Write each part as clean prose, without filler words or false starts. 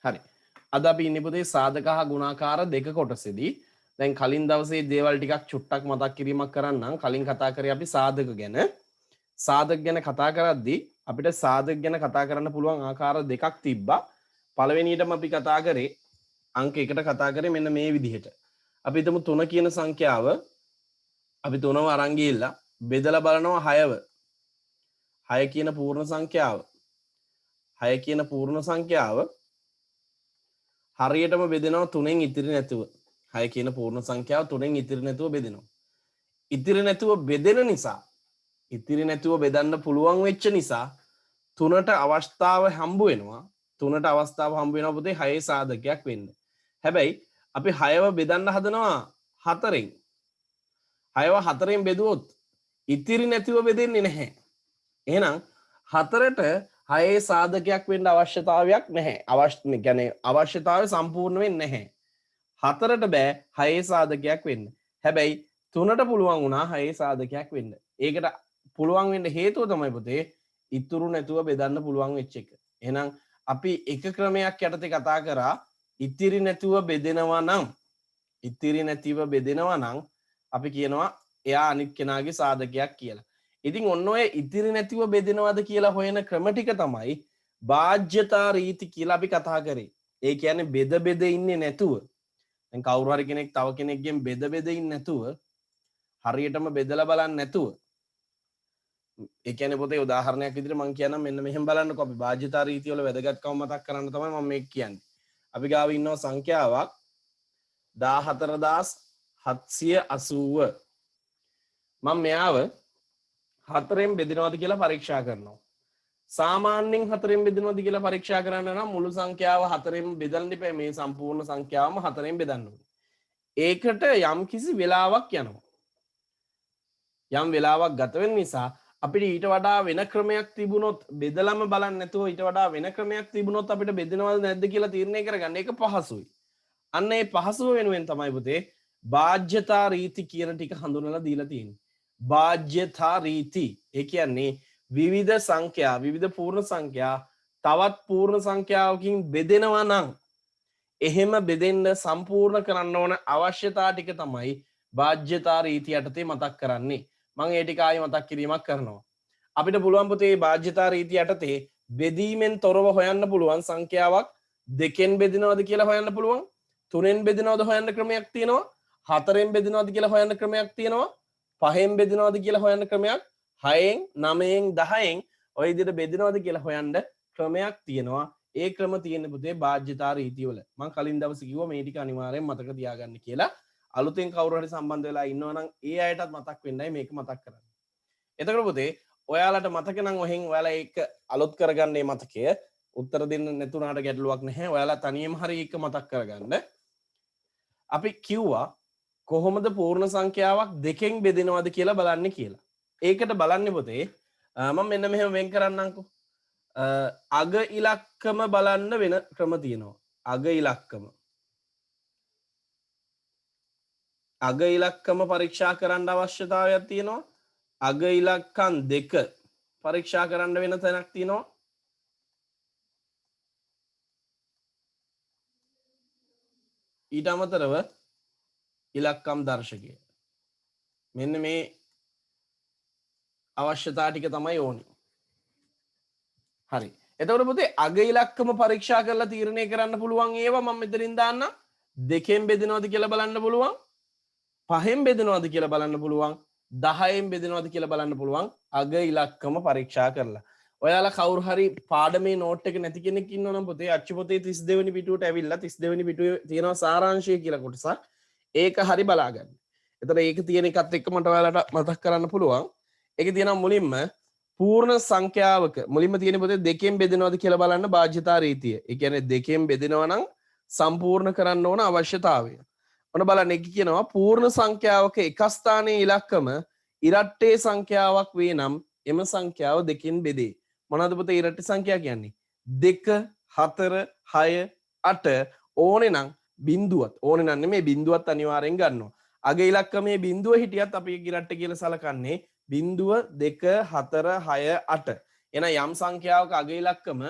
හරි. අද අපි ඉන්නේ පුතේ සාධක හා ගුණාකාර දෙක කොටසේදී. දැන් කලින් දවසේ දේවල් ටිකක් චුට්ටක් මතක් කිරීමක් කරන්නම්. කලින් කතා කරේ අපි සාධක ගැන. සාධක ගැන කතා කරද්දී අපිට සාධක ගැන කතා කරන්න පුළුවන් ආකාර දෙකක් තිබ්බා. පළවෙනියටම අපි කතා කරේ අංක 1ට කතා කරේ මෙන්න මේ විදිහට. අපි හිතමු 3 කියන සංඛ්‍යාව අපි 3ව අරන් ගිහිල්ලා බෙදලා බලනවා 6ව. 6 කියන පූර්ණ සංඛ්‍යාව 6 කියන පූර්ණ සංඛ්‍යාව හරියටම බෙදෙනවා 3න් ඉතිරි නැතුව. 6 කියන පූර්ණ සංඛ්‍යාව 3න් ඉතිරි නැතුව බෙදෙනවා. ඉතිරි නැතුව බෙදෙන නිසා ඉතිරි නැතුව බෙදන්න පුළුවන් වෙච්ච නිසා 3ට අවස්ථාව හම්බ වෙනවා. 3ට අවස්ථාව හම්බ වෙනවා පුතේ 6 සාධකයක් වෙන්න. හැබැයි අපි 6ව බෙදන්න හදනවා 4න්. 6ව 4න් බෙදුවොත් ඉතිරි නැතිව බෙදෙන්නේ නැහැ. එහෙනම් 4ට 6 සාධකයක් වෙන්න අවශ්‍යතාවයක් නැහැ. අවශ්‍යතාවය සම්පූර්ණ වෙන්නේ නැහැ. 4ට බෑ 6 සාධකයක් වෙන්න. හැබැයි 3ට පුළුවන් වුණා 6 සාධකයක් වෙන්න. ඒකට පුළුවන් වෙන්න හේතුව තමයි පුතේ ඉතුරු නැතුව බෙදන්න පුළුවන් වෙච්ච එක. එහෙනම් අපි එක ක්‍රමයක් යටතේ කතා කරා ඉතිරි නැතුව බෙදෙනවා නම් අපි කියනවා එයා අනිත් කෙනාගේ සාධකයක් කියලා. ඉතින් ඔන්න ඔය ඉතිරි නැතිව බෙදෙනවද කියලා හොයන ක්‍රම ටික තමයි බාජ්‍යතා රීති කියලා අපි කතා කරේ. ඒ කියන්නේ බෙද ඉන්නේ නැතුව. දැන් කවුරු හරි කෙනෙක් තව කෙනෙක්ගෙන් බෙද ඉන්නේ නැතුව හරියටම බෙදලා බලන්නේ නැතුව. ඒ කියන්නේ පොතේ උදාහරණයක් විදිහට මම කියන්නම් මෙන්න මෙහෙම බලන්නකෝ අපි බාජ්‍යතා රීතිය වල වැදගත්කම මතක් කරන්න තමයි මම මේක කියන්නේ. අපි ගාව ඉන්නවා සංඛ්‍යාවක් 14780. මම මෙයාව 4න් බෙදෙනවද කියලා පරීක්ෂා කරනවා. සාමාන්‍යයෙන් 4න් බෙදෙනවද කියලා පරීක්ෂා කරන්න නම් මුළු සංඛ්‍යාව 4න් බෙදන්න ඉපේ මේ සම්පූර්ණ සංඛ්‍යාවම 4න් බෙදන්න ඕනේ. ඒකට යම් කිසි වෙලාවක් යනවා. යම් වෙලාවක් ගත වෙන නිසා අපිට ඊට වඩා වෙන ක්‍රමයක් තිබුණොත් බෙදලම බලන්න නැතුව ඊට වඩා වෙන ක්‍රමයක් තිබුණොත් අපිට බෙදෙනවද නැද්ද කියලා තීරණය කරගන්න ඒක පහසුයි. අන්න ඒ පහසුව වෙනුවෙන් තමයි පුතේ බාජ්‍යතා රීති කියන ටික හඳුන්වලා දීලා තියෙන්නේ. බාජ්‍යතා රීති ඒ කියන්නේ විවිධ සංඛ්‍යා විවිධ පූර්ණ සංඛ්‍යා තවත් පූර්ණ සංඛ්‍යාවකින් බෙදෙනවා නම් එහෙම බෙදෙන්න සම්පූර්ණ කරන්න ඕන අවශ්‍යතා ටික තමයි බාජ්‍යතා රීති යටතේ මතක් කරන්නේ. මම ඒ ටික ආයෙ මතක් කිරීමක් කරනවා. අපිට පුළුවන් පුතේ බාජ්‍යතා රීති යටතේ බෙදීමෙන් තොරව හොයන්න පුළුවන් සංඛ්‍යාවක් 2න් බෙදෙනවද කියලා හොයන්න පුළුවන්. 3න් බෙදෙනවද හොයන්න ක්‍රමයක් තියෙනවා. 4න් බෙදෙනවද කියලා හොයන්න ක්‍රමයක් තියෙනවා. 5න් බෙදෙනවද කියලා හොයන්න ක්‍රමයක් 6න් 9න් 10න් ඔය විදිහට බෙදෙනවද කියලා හොයන්න ක්‍රමයක් තියෙනවා. ඒ ක්‍රම තියෙන පුතේ බාජ්‍යතා රීතිය වල. මම කලින් දවසේ කිව්වා මේ ටික අනිවාර්යෙන් මතක තියාගන්න කියලා. අලුතෙන් කවුරු හරි සම්බන්ධ වෙලා ඉන්නවා නම් ඒ අයටත් මතක් වෙන්නයි මේක මතක් කරන්නේ. එතකොට පුතේ ඔයාලට මතක නම් ඔහෙන් ඔයාලා ඒක අලුත් කරගන්නේ මතකය. උත්තර දෙන්න නැතුණාට ගැටලුවක් නැහැ. ඔයාලා තනියම හරි ඒක මතක් කරගන්න. අපි කිව්වා කොහොමද පූර්ණ සංඛ්‍යාවක් 2න් බෙදෙනවද කියලා බලන්නේ කියලා. ඒකට බලන්නේ පුතේ මම මෙන්න මෙහෙම වෙන් කරන්නම්කෝ. අග ඉලක්කම බලන්න වෙන ක්‍රම තියෙනවා. අග ඉලක්කම පරීක්ෂා කරන්න අවශ්‍යතාවයක් තියෙනවා. අග ඉලක්කම් 2 පරීක්ෂා කරන්න වෙන තැනක් තියෙනවා. ඊට අමතරව ඉලක්කම් දර්ශකය. මෙන්න මේ අවශ්‍යතා ටික තමයි ඕනේ. හරි. එතකොට පුතේ අග ඉලක්කම පරීක්ෂා කරලා තීරණය කරන්න පුළුවන් ඒවා මම මෙතනින් දාන්න 2න් බෙදෙනවද කියලා බලන්න පුළුවන්. 5න් බෙදෙනවද කියලා බලන්න පුළුවන්. 10න් බෙදෙනවද කියලා බලන්න පුළුවන් අග ඉලක්කම පරීක්ෂා කරලා. ඔයාලා කවුරු හරි පාඩමේ නෝට් එක නැති කෙනෙක් ඉන්නවා නම් පුතේ අච්චු පොතේ 32 වෙනි පිටුවට ඇවිල්ලා 32 වෙනි පිටුවේ තියෙනවා සාරාංශය කියලා කොටසක්. ඒක හරි බලාගන්න. එතකොට ඒක තියෙන එකත් එක්ක මට ඔයාලට මතක් කරන්න පුළුවන්. ඒකේ තියෙනවා මුලින්ම පූර්ණ සංඛ්‍යාවක මුලින්ම තියෙන පුතේ 2න් බෙදෙනවද කියලා බලන්න බාජ්‍යතා රීතිය. ඒ කියන්නේ 2න් බෙදෙනවා නම් සම්පූර්ණ කරන්න ඕන අවශ්‍යතාවය. ඔන්න බලන්න එක කියනවා පූර්ණ සංඛ්‍යාවක එක ස්ථානයේ ඉලක්කම ඉරට්ටේ සංඛ්‍යාවක් වේ නම් එම සංඛ්‍යාව 2න් බෙදේ. මොනවද පුතේ ඉරට්ටේ සංඛ්‍යා කියන්නේ? 2 4 6 8 ඕනේ නම් බිඳුවත් ඕනේ නම් නෙමෙයි බිඳුවත් අනිවාර්යෙන් ගන්නවා. අග ඉලක්කමේ බිඳුව හිටියත් අපි ඉරට්ට කියලා සලකන්නේ බිඳුව 2 4 6 8. එහෙනම් යම් සංඛ්‍යාවක අග ඉලක්කම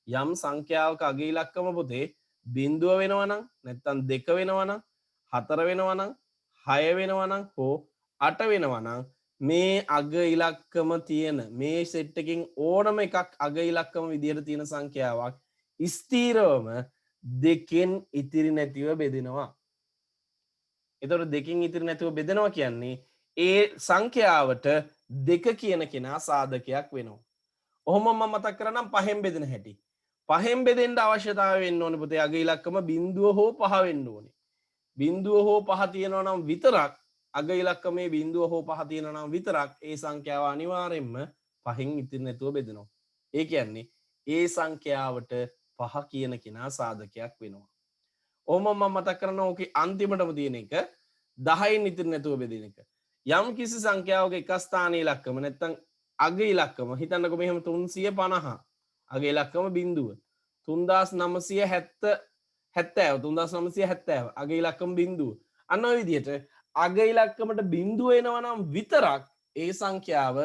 යම් සංඛ්‍යාවක අග ඉලක්කම පුතේ බිඳුව වෙනවා නම් නැත්නම් 2 වෙනවා නම් 4 වෙනවා නම් 6 වෙනවා නම් හෝ 8 වෙනවා නම් මේ අග ඉලක්කම තියෙන මේ සෙට් එකකින් ඕනම එකක් අග ඉලක්කම විදියට තියෙන සංඛ්‍යාවක් ස්ථීරවම දෙකෙන් ඉතිරි නැතිව බෙදෙනවා. එතකොට දෙකෙන් ඉතිරි නැතිව බෙදෙනවා කියන්නේ ඒ සංඛ්‍යාවට 2 කියන කෙනා සාධකයක් වෙනවා. ඔහොම මම මතක් කරනම් 5න් බෙදෙන හැටි. 5න් බෙදෙන්න අවශ්‍යතාවය වෙන්න ඕනේ පුතේ අග ඉලක්කම බිඳුව හෝ 5 වෙන්න ඕනේ. බිඳුව හෝ 5 තියෙනවා නම් විතරක් අග ඉලක්කමේ බිඳුව හෝ 5 තියෙනවා නම් විතරක් ඒ සංඛ්‍යාව අනිවාර්යෙන්ම 5න් ඉතිරි නැතුව බෙදෙනවා. ඒ කියන්නේ ඒ සංඛ්‍යාවට 5 කියන කෙනා සාධකයක් වෙනවා. ඔහොම මම මතක් කරනවා ඕකේ අන්තිමටම තියෙන එක 10න් ඉතිරි නැතුව බෙදෙන එක. යම් කිසි සංඛ්‍යාවක එක ස්ථාන ඉලක්කම නැත්නම් අග ඉලක්කම හිතන්නකො මෙහෙම 350 අග ඉලක්කම බිඳුව 3970 3970 අග ඉලක්කම බිඳුව අන්න ඔය විදිහට අග ඉලක්කමට බිඳුව එනවා නම් විතරක් ඒ සංඛ්‍යාව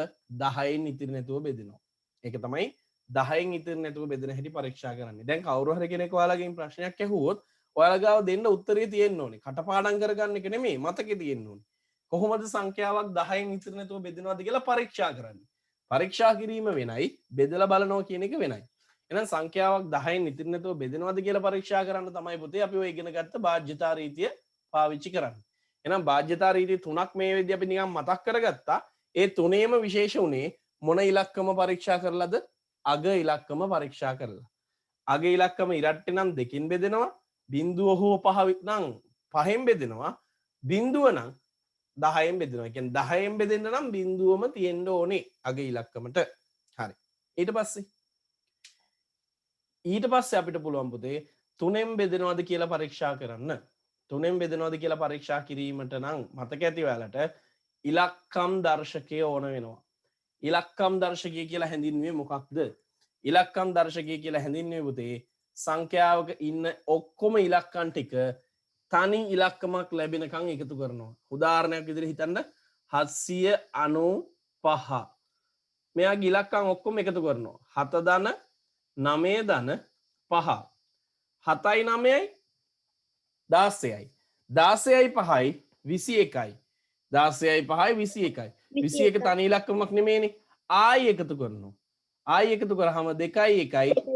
10න් ඉතිරි නැතුව බෙදෙනවා. ඒක තමයි 10න් ඉතිරි නැතුව බෙදෙන හැටි පරීක්ෂා කරන්නේ. දැන් කවුරු හරි කෙනෙක් ඔයාලගෙන් ප්‍රශ්නයක් ඇහුවොත් ඔයාලා ගාව දෙන්න උත්තරේ තියෙන්න ඕනේ. කටපාඩම් කරගන්න එක නෙමෙයි මතකේ තියෙන්න ඕනේ. කොහොමද සංඛ්‍යාවක් 10න් ඉතිරි නැතුව බෙදෙනවද කියලා පරීක්ෂා කරන්නේ. පරීක්ෂා කිරීම වෙනයි බෙදලා බලනවා කියන එක වෙනයි. එහෙනම් සංඛ්‍යාවක් 10න් ඉතිරි නැතුව බෙදෙනවද කියලා පරීක්ෂා කරන්න තමයි පුතේ අපි ඔය ඉගෙන ගත්ත බාහ්‍යතා රීතිය පාවිච්චි කරන්නේ. එහෙනම් බාහ්‍යතා රීති තුනක් මේ වෙද්දී අපි නිකන් මතක් කරගත්තා. ඒ තුනේම විශේෂ උනේ මොන ඉලක්කම පරීක්ෂා කරලාද? අග ඉලක්කම පරීක්ෂා කරලා. අග ඉලක්කම ඉරට්ටේ නම් දෙකින් බෙදෙනවා. බිඳුව හෝ 5 නම් 5න් බෙදෙනවා. බිඳුව නම් 10න් බෙදෙනවා. කියන්නේ 10න් බෙදෙන්න නම් බිඳුවම තියෙන්න ඕනේ අග ඉලක්කමට. හරි. ඊට පස්සේ අපිට පුළුවන් පුතේ 3න් බෙදෙනවද කියලා පරීක්ෂා කරන්න. 3න් බෙදෙනවද කියලා පරීක්ෂා කිරීමට නම් මතක ඇති ඔයාලට ඉලක්කම් දර්ශකය ඕන වෙනවා. ඉලක්කම් දර්ශකය කියලා හැඳින්වුවේ මොකක්ද? ඉලක්කම් දර්ශකය කියලා හැඳින්වුවේ පුතේ සංඛ්‍යාවක ඉන්න ඔක්කොම ඉලක්කම් ටික තනි ඉලක්කමක් ලැබෙනකන් එකතු කරනවා. උදාහරණයක් විදිහට හිතන්න 795. මෙයාගේ ඉලක්කම් ඔක්කොම එකතු කරනවා. 7 ධන 9 ධන 5. 7යි 9යි 16යි. 16යි 5යි 21යි. 16යි 5යි 21යි. 21 තනි ඉලක්කමක් නෙමෙයිනේ. ආයි එකතු කරනවා. ආයි එකතු කරාම 2යි 1යි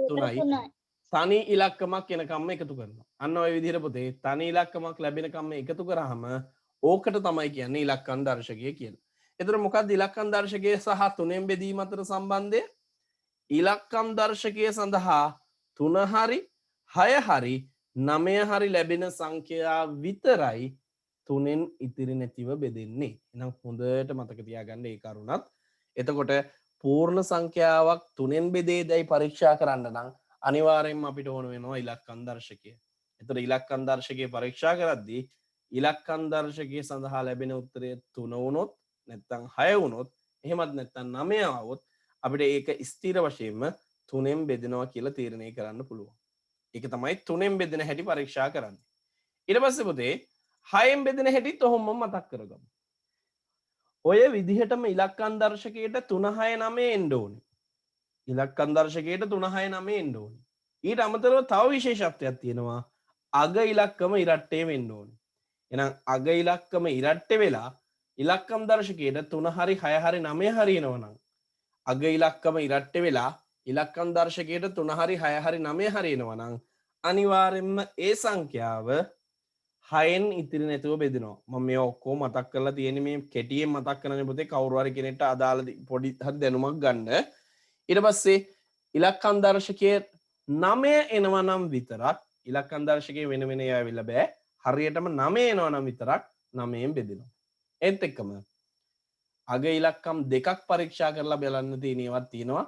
3යි. තනි ඉලක්කමක් එනකම්ම එකතු කරනවා. අන්න ඔය විදිහට පුතේ තනි ඉලක්කමක් ලැබෙනකම්ම එකතු කරාම ඕකට තමයි කියන්නේ ඉලක්කම් දර්ශකය කියලා. එතකොට මොකක්ද ඉලක්කම් දර්ශකය සහ 3න් බෙදීම අතර සම්බන්ධය? ඉලක්කම් දර්ශකය සඳහා 3 හරි 6 හරි 9 හරි ලැබෙන සංඛ්‍යා විතරයි 3න් ඉතිරි නැතිව බෙදෙන්නේ. එහෙනම් හොඳට මතක තියාගන්න ඒ කරුණත්. එතකොට පූර්ණ සංඛ්‍යාවක් 3න් බෙදේදයි පරීක්ෂා කරන්න නම් අනිවාර්යෙන්ම අපිට ඕන වෙනවා ඉලක්කම් දර්ශකය. එතකොට ඉලක්කම් දර්ශකය පරීක්ෂා කරද්දී ඉලක්කම් දර්ශකය සඳහා ලැබෙන උත්තරය 3 වුණොත් නැත්නම් 6 වුණොත් එහෙමත් නැත්නම් 9 આવොත් අපිට ඒක ස්ථිර වශයෙන්ම 3න් බෙදෙනවා කියලා තීරණය කරන්න පුළුවන්. ඒක තමයි 3න් බෙදෙන හැටි පරීක්ෂා කරන්නේ. ඊට පස්සේ පුතේ 6න් බෙදෙන හැටිත් ඔහොම මතක් කරගමු. ඔය විදිහටම ඉලක්කම් දර්ශකයට 3 6 9 එන්න ඕනේ. ඉලක්කම් දර්ශකයට 3 6 9 එන්න ඕනේ. ඊට අමතරව තව විශේෂත්වයක් තියෙනවා. අග ඉලක්කම ඉරට්ටේ වෙන්න ඕනේ. එහෙනම් අග ඉලක්කම ඉරට්ටේ වෙලා ඉලක්කම් දර්ශකයට 3 හරි 6 හරි 9 හරි එනවනම් අග ඉලක්කම ඉරට්ටේ වෙලා ඉලක්කම් දර්ශකයට 3 හරි 6 හරි 9 හරි එනවනම් අනිවාර්යෙන්ම ඒ සංඛ්‍යාව 6න් ඉතිරි නැතුව බෙදෙනවා. මම මේ ඔක්කොම මතක් කරලා තියෙන්නේ මේ කෙටියෙන් මතක් කරන්නේ පුතේ කවුරු හරි කෙනෙක්ට අදාළ පොඩි හරි දැනුමක් ගන්න. ඊට පස්සේ ඉලක්කම් දර්ශකයේ 9 එනවා නම් විතරක් ඉලක්කම් දර්ශකයේ වෙන වෙන යවිලා බෑ. හරියටම 9 එනවා නම් විතරක් 9න් බෙදෙනවා. ඒත් එක්කම අග ඉලක්කම් දෙකක් පරීක්ෂා කරලා බලන්න තියෙන ඒවාත් තියෙනවා.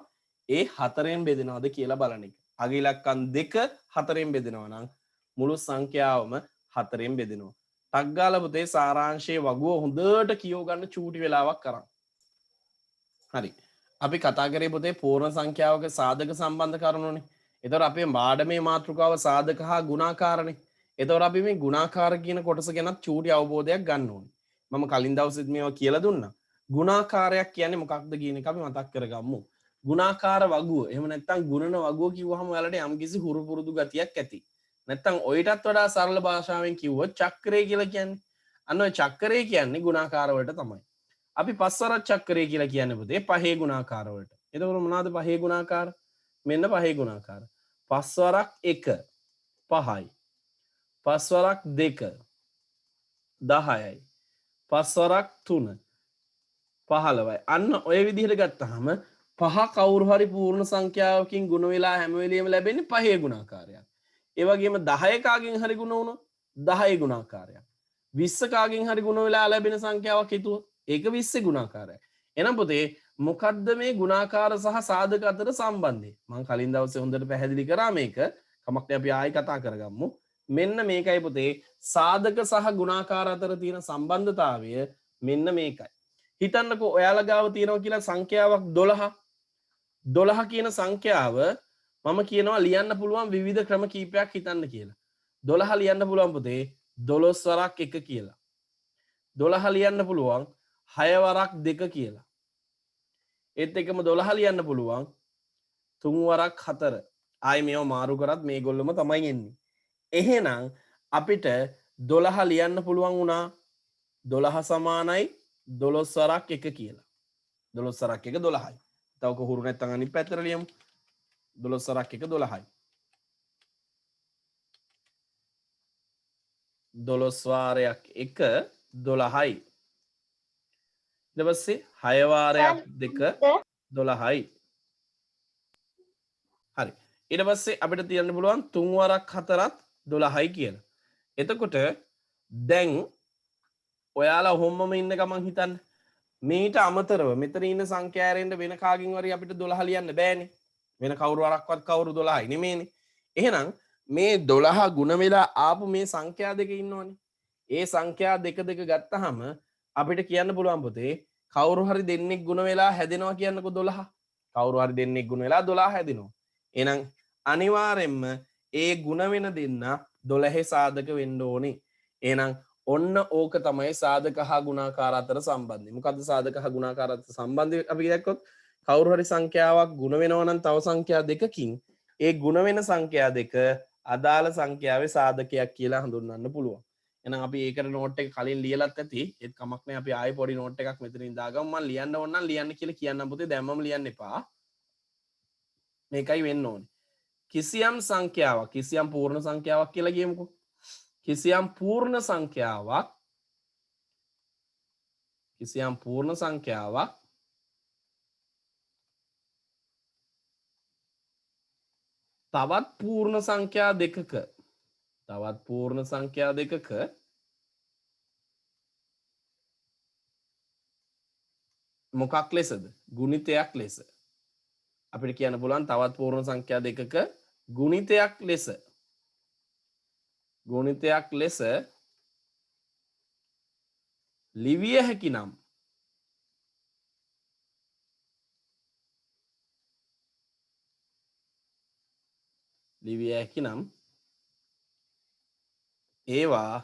ඒ 4න් බෙදෙනවද කියලා බලන එක. අග ඉලක්කම් 2 4න් බෙදෙනවා නම් මුළු සංඛ්‍යාවම 4න් බෙදෙනවා. ටක් ගාලා පුතේ සාරාංශයේ වගුව හොඳට කියව ගන්න චූටි වෙලාවක් කරන්. හරි. අපි කතා කරේ පුතේ පූර්ණ සංඛ්‍යාවක සාධක සම්බන්ධ කරුණුනේ. එතකොට අපේ පාඩමේ මාතෘකාව සාධක හා ගුණාකාරනේ. එතකොට අපි මේ ගුණාකාර කියන කොටස ගැනත් චූටි අවබෝධයක් ගන්න ඕනේ. මම කලින් දවසෙත් මේවා කියලා දුන්නා. ගුණාකාරයක් කියන්නේ මොකක්ද කියන එක අපි මතක් කරගමු. ගුණාකාර වගුව. එහෙම නැත්නම් ගුණන වගුව කිව්වහම ඔයාලට යම්කිසි හුරු පුරුදු ගතියක් ඇති. නැත්නම් ඔයිටත් වඩා සරල භාෂාවෙන් කිව්වොත් චක්‍රය කියලා කියන්නේ. අන්න ඔය චක්‍රය කියන්නේ ගුණාකාර වලට තමයි. අපි පස්වරක් චක්‍රය කියලා කියන්නේ පුතේ පහේ ගුණාකාර වලට. එතකොට මොනවද පහේ ගුණාකාර? මෙන්න පහේ ගුණාකාර. පස්වරක් 1 5යි. පස්වරක් 2 10යි. පස්වරක් 3 15යි. අන්න ඔය විදිහට ගත්තාම පහ කවුරු හරි පූර්ණ සංඛ්‍යාවකින් ගුණ වෙලා හැම වෙලෙම ලැබෙන්නේ පහේ ගුණාකාරයක්. ඒ වගේම 10 කාගෙන් හරි ගුණ වුණොත් 10 ගුණාකාරයක්. 20 කාගෙන් හරි ගුණ වෙලා ලැබෙන සංඛ්‍යාවක් හිතුවොත් ඒක 20 ගුණාකාරයක්. එහෙනම් පුතේ මොකද්ද මේ ගුණාකාර සහ සාධක අතර සම්බන්ධය? මම කලින් දවසේ හොඳට පැහැදිලි කරා මේක. කමක් නැහැ අපි ආයෙ කතා කරගමු. මෙන්න මේකයි පුතේ සාධක සහ ගුණාකාර අතර තියෙන සම්බන්ධතාවය මෙන්න මේකයි. හිතන්නකෝ ඔයාලා ගාව තියෙනවා කියලා සංඛ්‍යාවක් 12. 12 කියන සංඛ්‍යාව මම කියනවා ලියන්න පුළුවන් විවිධ ක්‍රම කීපයක් හිතන්න කියලා. 12 ලියන්න පුළුවන් පුතේ 12 වරක් 1 කියලා. 12 ලියන්න පුළුවන් 6 වරක් 2 කියලා. ඒත් එකම 12 ලියන්න පුළුවන් 3 වරක් 4. ආයි මේව මාරු කරත් මේගොල්ලොම තමයි එන්නේ. එහෙනම් අපිට 12 ලියන්න පුළුවන් වුණා 12 සමානයි 12 වරක් 1 කියලා. 12 වරක් 1 12යි. තව කොහොරු නැත්නම් අනිත් පැත්තට ලියමු. 12 වරක් 1 12යි. 12 වාරයක් 1 12යි. ඊට පස්සේ 6 වාරයක් 2 12යි. හරි. ඊට පස්සේ අපිට තියන්න පුළුවන් 3 වරක් 4ත් 12යි කියලා. එතකොට දැන් ඔයාලා ඔහොමම ඉන්න ගමන් හිතන්න මේට අමතරව මෙතන ඉන්න සංඛ්‍යා ඇරෙන්න වෙන කාගෙන් හරි අපිට 12 ලියන්න බෑනේ. වෙන කවුරු වරක්වත් කවුරු 12යි නෙමෙයිනේ. එහෙනම් මේ 12 ගුණ වෙලා ආපු මේ සංඛ්‍යා දෙක ඉන්නවනේ. ඒ සංඛ්‍යා දෙක දෙක ගත්තාම අපිට කියන්න පුළුවන් පුතේ කවුරු හරි දෙන්නෙක් ගුණ වෙලා හැදෙනවා කියන්නකෝ 12. කවුරු හරි දෙන්නෙක් ගුණ වෙලා 12 හැදෙනවා. එහෙනම් අනිවාර්යෙන්ම ඒ ගුණ වෙන දෙන්න 12 සාධක වෙන්න ඕනේ. එහෙනම් ඔන්න ඕක තමයි සාධක හා ගුණාකාර අතර සම්බන්ධය. මොකද්ද සාධක හා ගුණාකාර අතර සම්බන්ධය අපි දැක්කොත් කවුරු හරි සංඛ්‍යාවක් ගුණ වෙනවා නම් තව සංඛ්‍යා දෙකකින් ඒ ගුණ වෙන සංඛ්‍යා දෙක අදාළ සංඛ්‍යාවේ සාධකයක් කියලා හඳුන්වන්න පුළුවන්. එහෙනම් අපි ඒකට නෝට් එක කලින් ලියලත් ඇති. ඒත් කමක් නැහැ අපි ආයෙ පොඩි නෝට් එකක් මෙතනින් දාගමු. මම ලියන්න ඕන නම් ලියන්න කියලා කියන්නම් පුතේ. දැම්මම ලියන්න එපා. මේකයි වෙන්න ඕනේ. කිසියම් සංඛ්‍යාවක් කිසියම් පූර්ණ සංඛ්‍යාවක් කියලා කියමුකෝ. කිසියම් පූර්ණ සංඛ්‍යාවක් තවත් පූර්ණ සංඛ්‍යා දෙකක මොකක් ලෙසද? ගුණිතයක් ලෙස. අපිට කියන්න පුළුවන් තවත් පූර්ණ සංඛ්‍යා දෙකක ගුණිතයක් ලෙස ලිවිය හැකි නම් ඒවා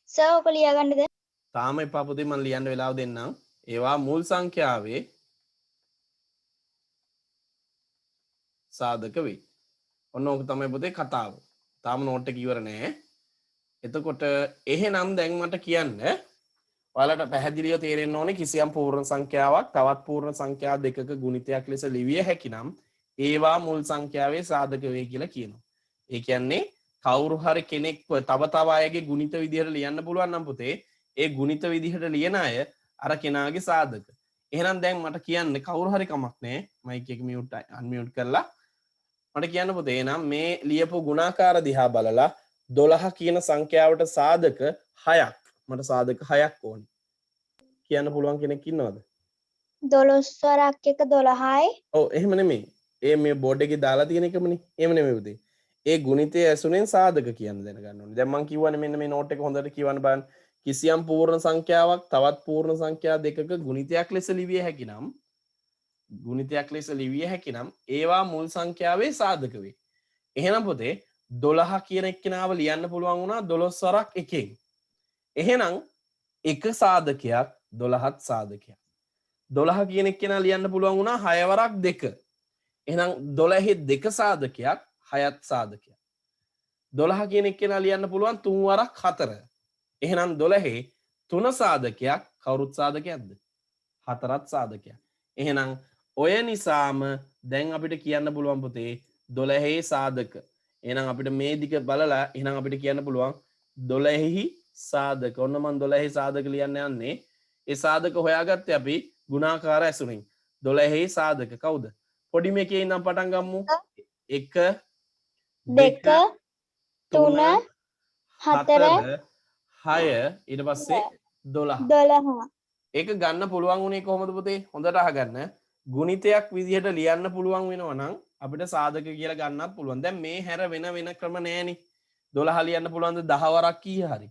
සර් ඔක ලියාගන්නද? තාම එපා පුතේ මම ලියන්න වෙලාව දෙන්නම්. ඒවා මුල් සංඛ්‍යාවේ සාධක වේ. ඔන්න ඕක තමයි පුතේ කතාව. තාම නෝට් එක ඉවර නෑ. එතකොට එහෙනම් දැන් මට කියන්න ඔයාලට පැහැදිලිව තේරෙන්න ඕනේ කිසියම් පූර්ණ සංඛ්‍යාවක් තවත් පූර්ණ සංඛ්‍යා දෙකක ගුණිතයක් ලෙස ලිවිය හැකි නම් ඒවා මුල් සංඛ්‍යාවේ සාධක වේ කියලා කියනවා. ඒ කියන්නේ කවුරු හරි කෙනෙක්ව තව තව අයගේ ගුණිත විදිහට ලියන්න පුළුවන් නම් පුතේ ඒ ගුණිත විදිහට ලියන අය අර කෙනාගේ සාධක. එහෙනම් දැන් මට කියන්න කවුරු හරි කමක් නැහැ. මයික් එක මියුට් අන්මියුට් කරලා මට කියන්න පුතේ නම් මේ ලියපු ගුණාකාර දිහා බලලා 12 කියන සංඛ්‍යාවට සාධක 6ක් මට සාධක 6ක් ඕනේ. කියන්න පුළුවන් කෙනෙක් ඉන්නවද? 12 වරක් 1 12යි. ඔව් එහෙම නෙමෙයි. ඒ මේ බෝඩ් එකේ දාලා තියෙන එකමනේ. එහෙම නෙමෙයි පුතේ. ඒ ගුණිතයේ ඇසුරෙන් සාධක කියන්න දැනගන්න ඕනේ. දැන් මම කියවනේ මෙන්න මේ නෝට් එක හොඳට කියවන්න බලන්න. කිසියම් පූර්ණ සංඛ්‍යාවක් තවත් පූර්ණ සංඛ්‍යා දෙකක ගුණිතයක් ලෙස ලිවිය හැකි නම් ඒවා මුල් සංඛ්‍යාවේ සාධක වේ. එහෙනම් පුතේ 12 කියන එක්කෙනාව ලියන්න පුළුවන් වුණා 12 වරක් 1කින්. එහෙනම් එක සාධකයක් 12ත් සාධකයක්. 12 කියන එක්කෙනා ලියන්න පුළුවන් වුණා 6 වරක් 2. එහෙනම් 12 2 සාධකයක් 6ත් සාධකයක්. 12 කියන එක්කෙනා ලියන්න පුළුවන් 3 වරක් 4. එහෙනම් 12 3 සාධකයක් කවුරුත් සාධකයක්ද? 4ත් සාධකයක්. එහෙනම් ඔය නිසාම දැන් අපිට කියන්න පුළුවන් පුතේ 12 සාධක. එහෙනම් අපිට මේ දිග බලලා එහෙනම් අපිට කියන්න පුළුවන් 12 සාධක. ඔන්න මම 12 සාධක ලියන්න යන්නේ. ඒ සාධක හොයාගත්තේ අපි ගුණාකාර ඇසුරින්. 12 සාධක කවුද? පොඩි මේකේ ඉඳන් පටන් ගමු. 1 2 3 4 6 ඊට පස්සේ 12. ඒක ගන්න පුළුවන් උනේ කොහොමද පුතේ? හොඳට අහගන්න. ගුණිතයක් විදිහට ලියන්න පුළුවන් වෙනවා නම් අපිට සාධක කියලා ගන්නත් පුළුවන්. දැන් මේ හැර වෙන ක්‍රම නෑනේ. 12 ලියන්න පුළුවන්ද 10 වරක් කීය හරි?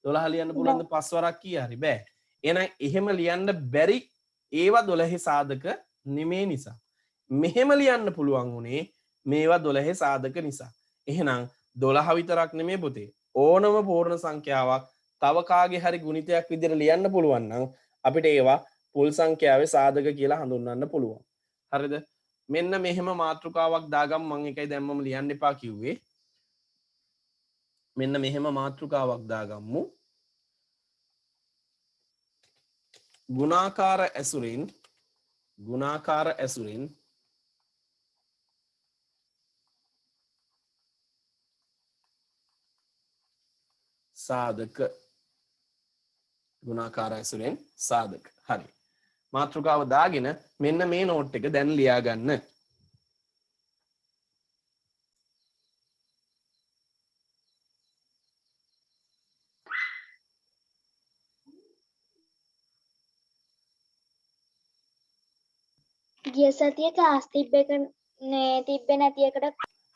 12 ලියන්න පුළුවන්ද 5 වරක් කීය හරි? බෑ. එහෙනම් එහෙම ලියන්න බැරි ඒවා 12 සාධක නෙමේ නිසා. මෙහෙම ලියන්න පුළුවන් උනේ මේවා 12 සාධක නිසා. එහෙනම් 12 විතරක් නෙමේ පුතේ. ඕනම පූර්ණ සංඛ්‍යාවක් තව කාගේ හරි ගුණිතයක් විදිහට ලියන්න පුළුවන් නම් අපිට ඒවා පුල් සංඛ්‍යාවේ සාධක කියලා හඳුන්වන්න පුළුවන්. හරිද? මෙන්න මෙහෙම මාතෘකාවක් දාගමු. මම එකයි දැම්මම ලියන්න එපා කිව්වේ. මෙන්න මෙහෙම මාතෘකාවක් දාගමු. ගුණාකාර ඇසුරින් සාධක. ගුණාකාර ඇසුරෙන් සාධක. හරි. මාතෘකාව දාගෙන මෙන්න මේ නෝට් එක දැන් ලියා ගන්න. ගිය සතියේ ක්ලාස් තිබ්බේ නැති එකට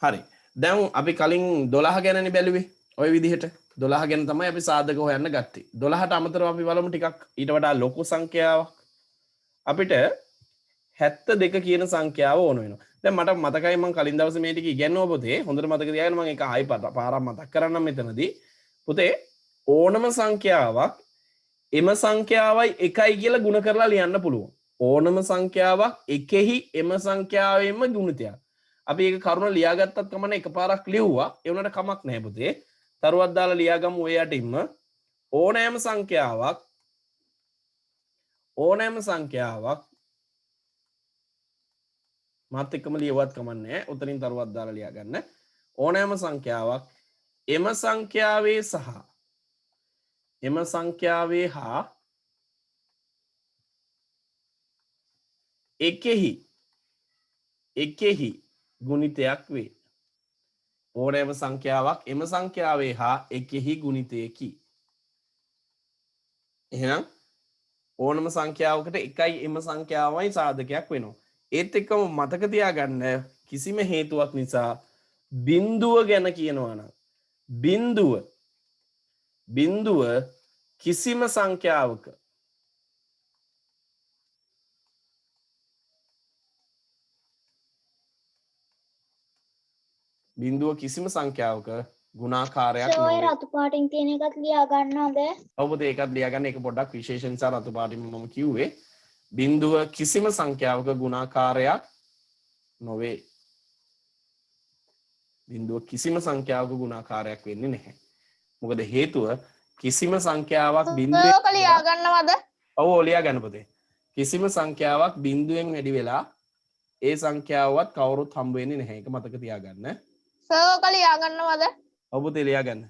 හරි. දැන් අපි කලින් 12 ගැනනේ බැලුවේ. ওই විදිහට 12 ගැන තමයි අපි සාධක හොයන්න ගත්තේ. 12ට අමතරව අපි බලමු ටිකක් ඊට වඩා ලොකු සංඛ්‍යාවක්. අපිට 72 කියන සංඛ්‍යාව ඕන වෙනවා. දැන් මට මතකයි මම කලින් දවසේ මේ ටික ඉගෙනුවා පුතේ. හොඳට මතක තියාගන්න මම ඒක ආයි පාරක් මතක් කරන්නම් මෙතනදී. පුතේ ඕනම සංඛ්‍යාවක් එම සංඛ්‍යාවයි 1යි කියලා ගුණ කරලා ලියන්න පුළුවන්. ඕනම සංඛ්‍යාවක් එකෙහි එම සංඛ්‍යාවෙන්ම ගුණිතයක්. අපි ඒක කරුණ ලියාගත්තත් කමන්නේ එකපාරක් ලිව්වා. ඒ උනට කමක් නැහැ පුතේ. තරුවක් දාලා ලියාගමු ඔය යටින්ම ඕනෑම සංඛ්‍යාවක් මාත් එක්කම ලියවත් කමන්නේ. උතරින් තරුවක් දාලා ලියාගන්න. ඕනෑම සංඛ්‍යාවක් එම සංඛ්‍යාවේ හා එකෙහි ගුණිතයක් වේ. ඕනෑම සංඛ්‍යාවක් එම සංඛ්‍යාවේ හා එකෙහි ගුණිතයකි. එහෙනම් ඕනම සංඛ්‍යාවකට එකයි එම සංඛ්‍යාවයි සාධකයක් වෙනවා. ඒත් එක්කම මතක තියාගන්න කිසිම හේතුවක් නිසා බිඳුව ගැන කියනවා නම් බිඳුව කිසිම සංඛ්‍යාවක ගුණාකාරයක් ඔය රතු පාටින් තියෙන එකත් ලියා ගන්නවද? ඔව් පුතේ ඒකත් ලියා ගන්න. ඒක පොඩ්ඩක් විශේෂ නිසා රතු පාටින් මම කිව්වේ. බිඳුව කිසිම සංඛ්‍යාවක ගුණාකාරයක් නොවේ. බිඳුව කිසිම සංඛ්‍යාවක ගුණාකාරයක් වෙන්නේ නැහැ. මොකද හේතුව කිසිම සංඛ්‍යාවක් බිඳුවෙන් ඔක ලියා ගන්නවද? ඔව් ලියා ගන්න පුතේ. කිසිම සංඛ්‍යාවක් බිඳුවෙන් වැඩි වෙලා ඒ සංඛ්‍යාවවත් කවුරුත් හම්බ වෙන්නේ නැහැ. ඒක මතක තියාගන්න. ඔක ලියා ගන්නවද? ඔව් පුතේ ලියා ගන්න.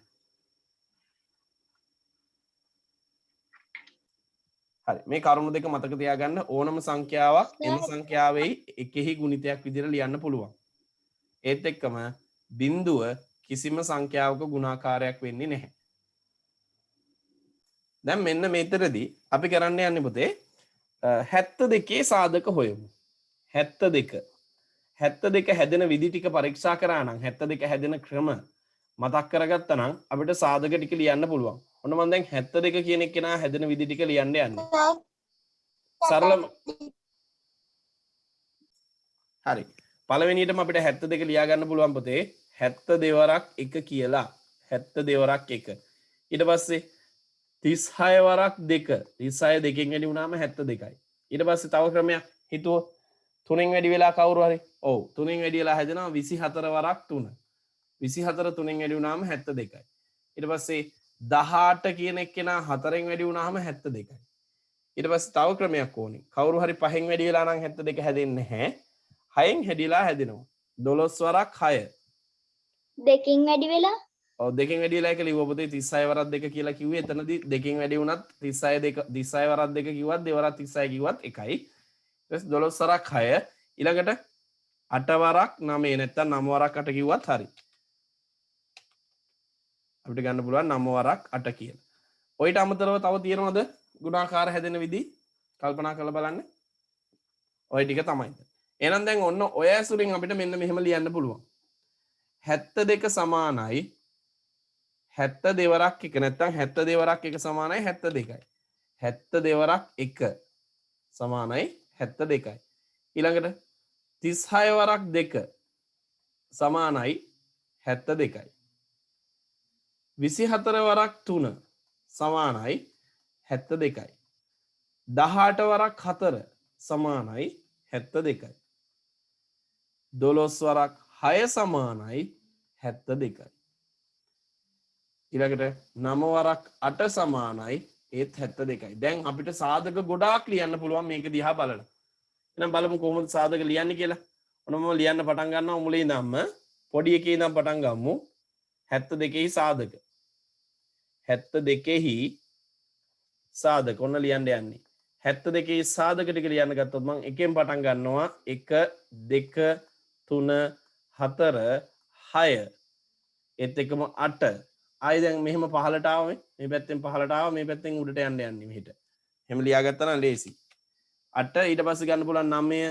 හරි මේ කරුණු දෙක මතක තියාගන්න. ඕනම සංඛ්‍යාවක් එම සංඛ්‍යාවේ එකෙහි ගුණිතයක් විදිහට ලියන්න පුළුවන්. ඒත් එක්කම බිඳුව කිසිම සංඛ්‍යාවක ගුණාකාරයක් වෙන්නේ නැහැ. දැන් මෙන්න මෙතනදී අපි කරන්න යන්නේ පුතේ 72 සාධක හොයමු. 72 හැදෙන විදි ටික පරීක්ෂා කරා නම් 72 හැදෙන ක්‍රම මතක් කරගත්තා නම් අපිට සාධක ටික ලියන්න පුළුවන්. ඔන්න මම දැන් 72 කියන එක නා හැදෙන විදි ටික ලියන්න යන්නේ. සරලම හරි. පළවෙනියටම අපිට 72 ලියා ගන්න පුළුවන් පුතේ 72 වරක් 1 කියලා. 72 වරක් 1. ඊට පස්සේ 36 වරක් 2. 36 දෙකෙන් වැඩි වුණාම 72යි. ඊට පස්සේ තව ක්‍රමයක් හිතුවොත් 3න් වැඩි වෙලා කවුරු හරි ඔව් 3න් වැඩි වෙලා හැදෙනවා 24 වරක් 3 24 3න් වැඩි වුණාම 72යි ඊට පස්සේ 18 කියන එක්කෙනා 4න් වැඩි වුණාම 72යි ඊට පස්සේ තව ක්‍රමයක් ඕනේ කවුරු හරි 5න් වැඩි වෙලා නම් 72 හැදෙන්නේ නැහැ 6න් හැදිලා හැදෙනවා 12 වරක් 6 දෙකින් වැඩි වෙලා ඔව් දෙකෙන් වැඩි වෙලා කියලා කිව්ව පොතේ 36 වරක් 2 කියලා කිව්වේ එතනදී දෙකෙන් වැඩි වුණත් 36 වරක් 2 කිව්වත් 2 වරක් 36 කිව්වත් එකයි ඊට 12 වරක් 6 ඊළඟට 8 වරක් 9 නැත්තම් 9 වරක් 8 කිව්වත් හරි අපිට ගන්න පුළුවන් 9 වරක් 8 කියලා. ඔයිට අමතරව තව තියෙනවද ගුණාකාර හැදෙන විදි කල්පනා කරලා බලන්න. ඔය ටික තමයි. එහෙනම් දැන් ඔන්න ඔය ඇසුරින් අපිට මෙන්න මෙහෙම ලියන්න පුළුවන්. 72 සමානයි 72 වරක් 1 නැත්තම් 72 වරක් 1 සමානයි 72යි. 72 වරක් 1 සමානයි 72යි. ඊළඟට 36 වරක් 2 සමානයි 72යි. 24 වරක් 3 සමානයි 72යි. 18 වරක් 4 සමානයි 72යි. 12 වරක් 6 සමානයි 72යි. ඊළඟට 9 වරක් 8 සමානයි ඒත් 72යි. දැන් අපිට සාධක ගොඩාක් ලියන්න පුළුවන් මේක දිහා බලලා. එහෙනම් බලමු කොහොමද සාධක ලියන්නේ කියලා. ඔන්නම ලියන්න පටන් ගන්නවා මුලින් ඉඳන්ම පොඩි එකේ ඉඳන් පටන් ගමු. 72 සාධක 72 සාධක ඔන්න ලියන්න යන්නේ 72 සාධක ටික ලියන්න ගත්තොත් මම එකෙන් පටන් ගන්නවා 1 2 3 4 6 ඒත් එකම 8 ආයි දැන් මෙහෙම පහලට ආවම මේ පැත්තෙන් පහලට ආව මේ පැත්තෙන් උඩට යන්න යන්නේ මෙහෙට එහෙම ලියාගත්තා නම් ලේසි 8 ඊට පස්සේ ගන්න පුළුවන් 9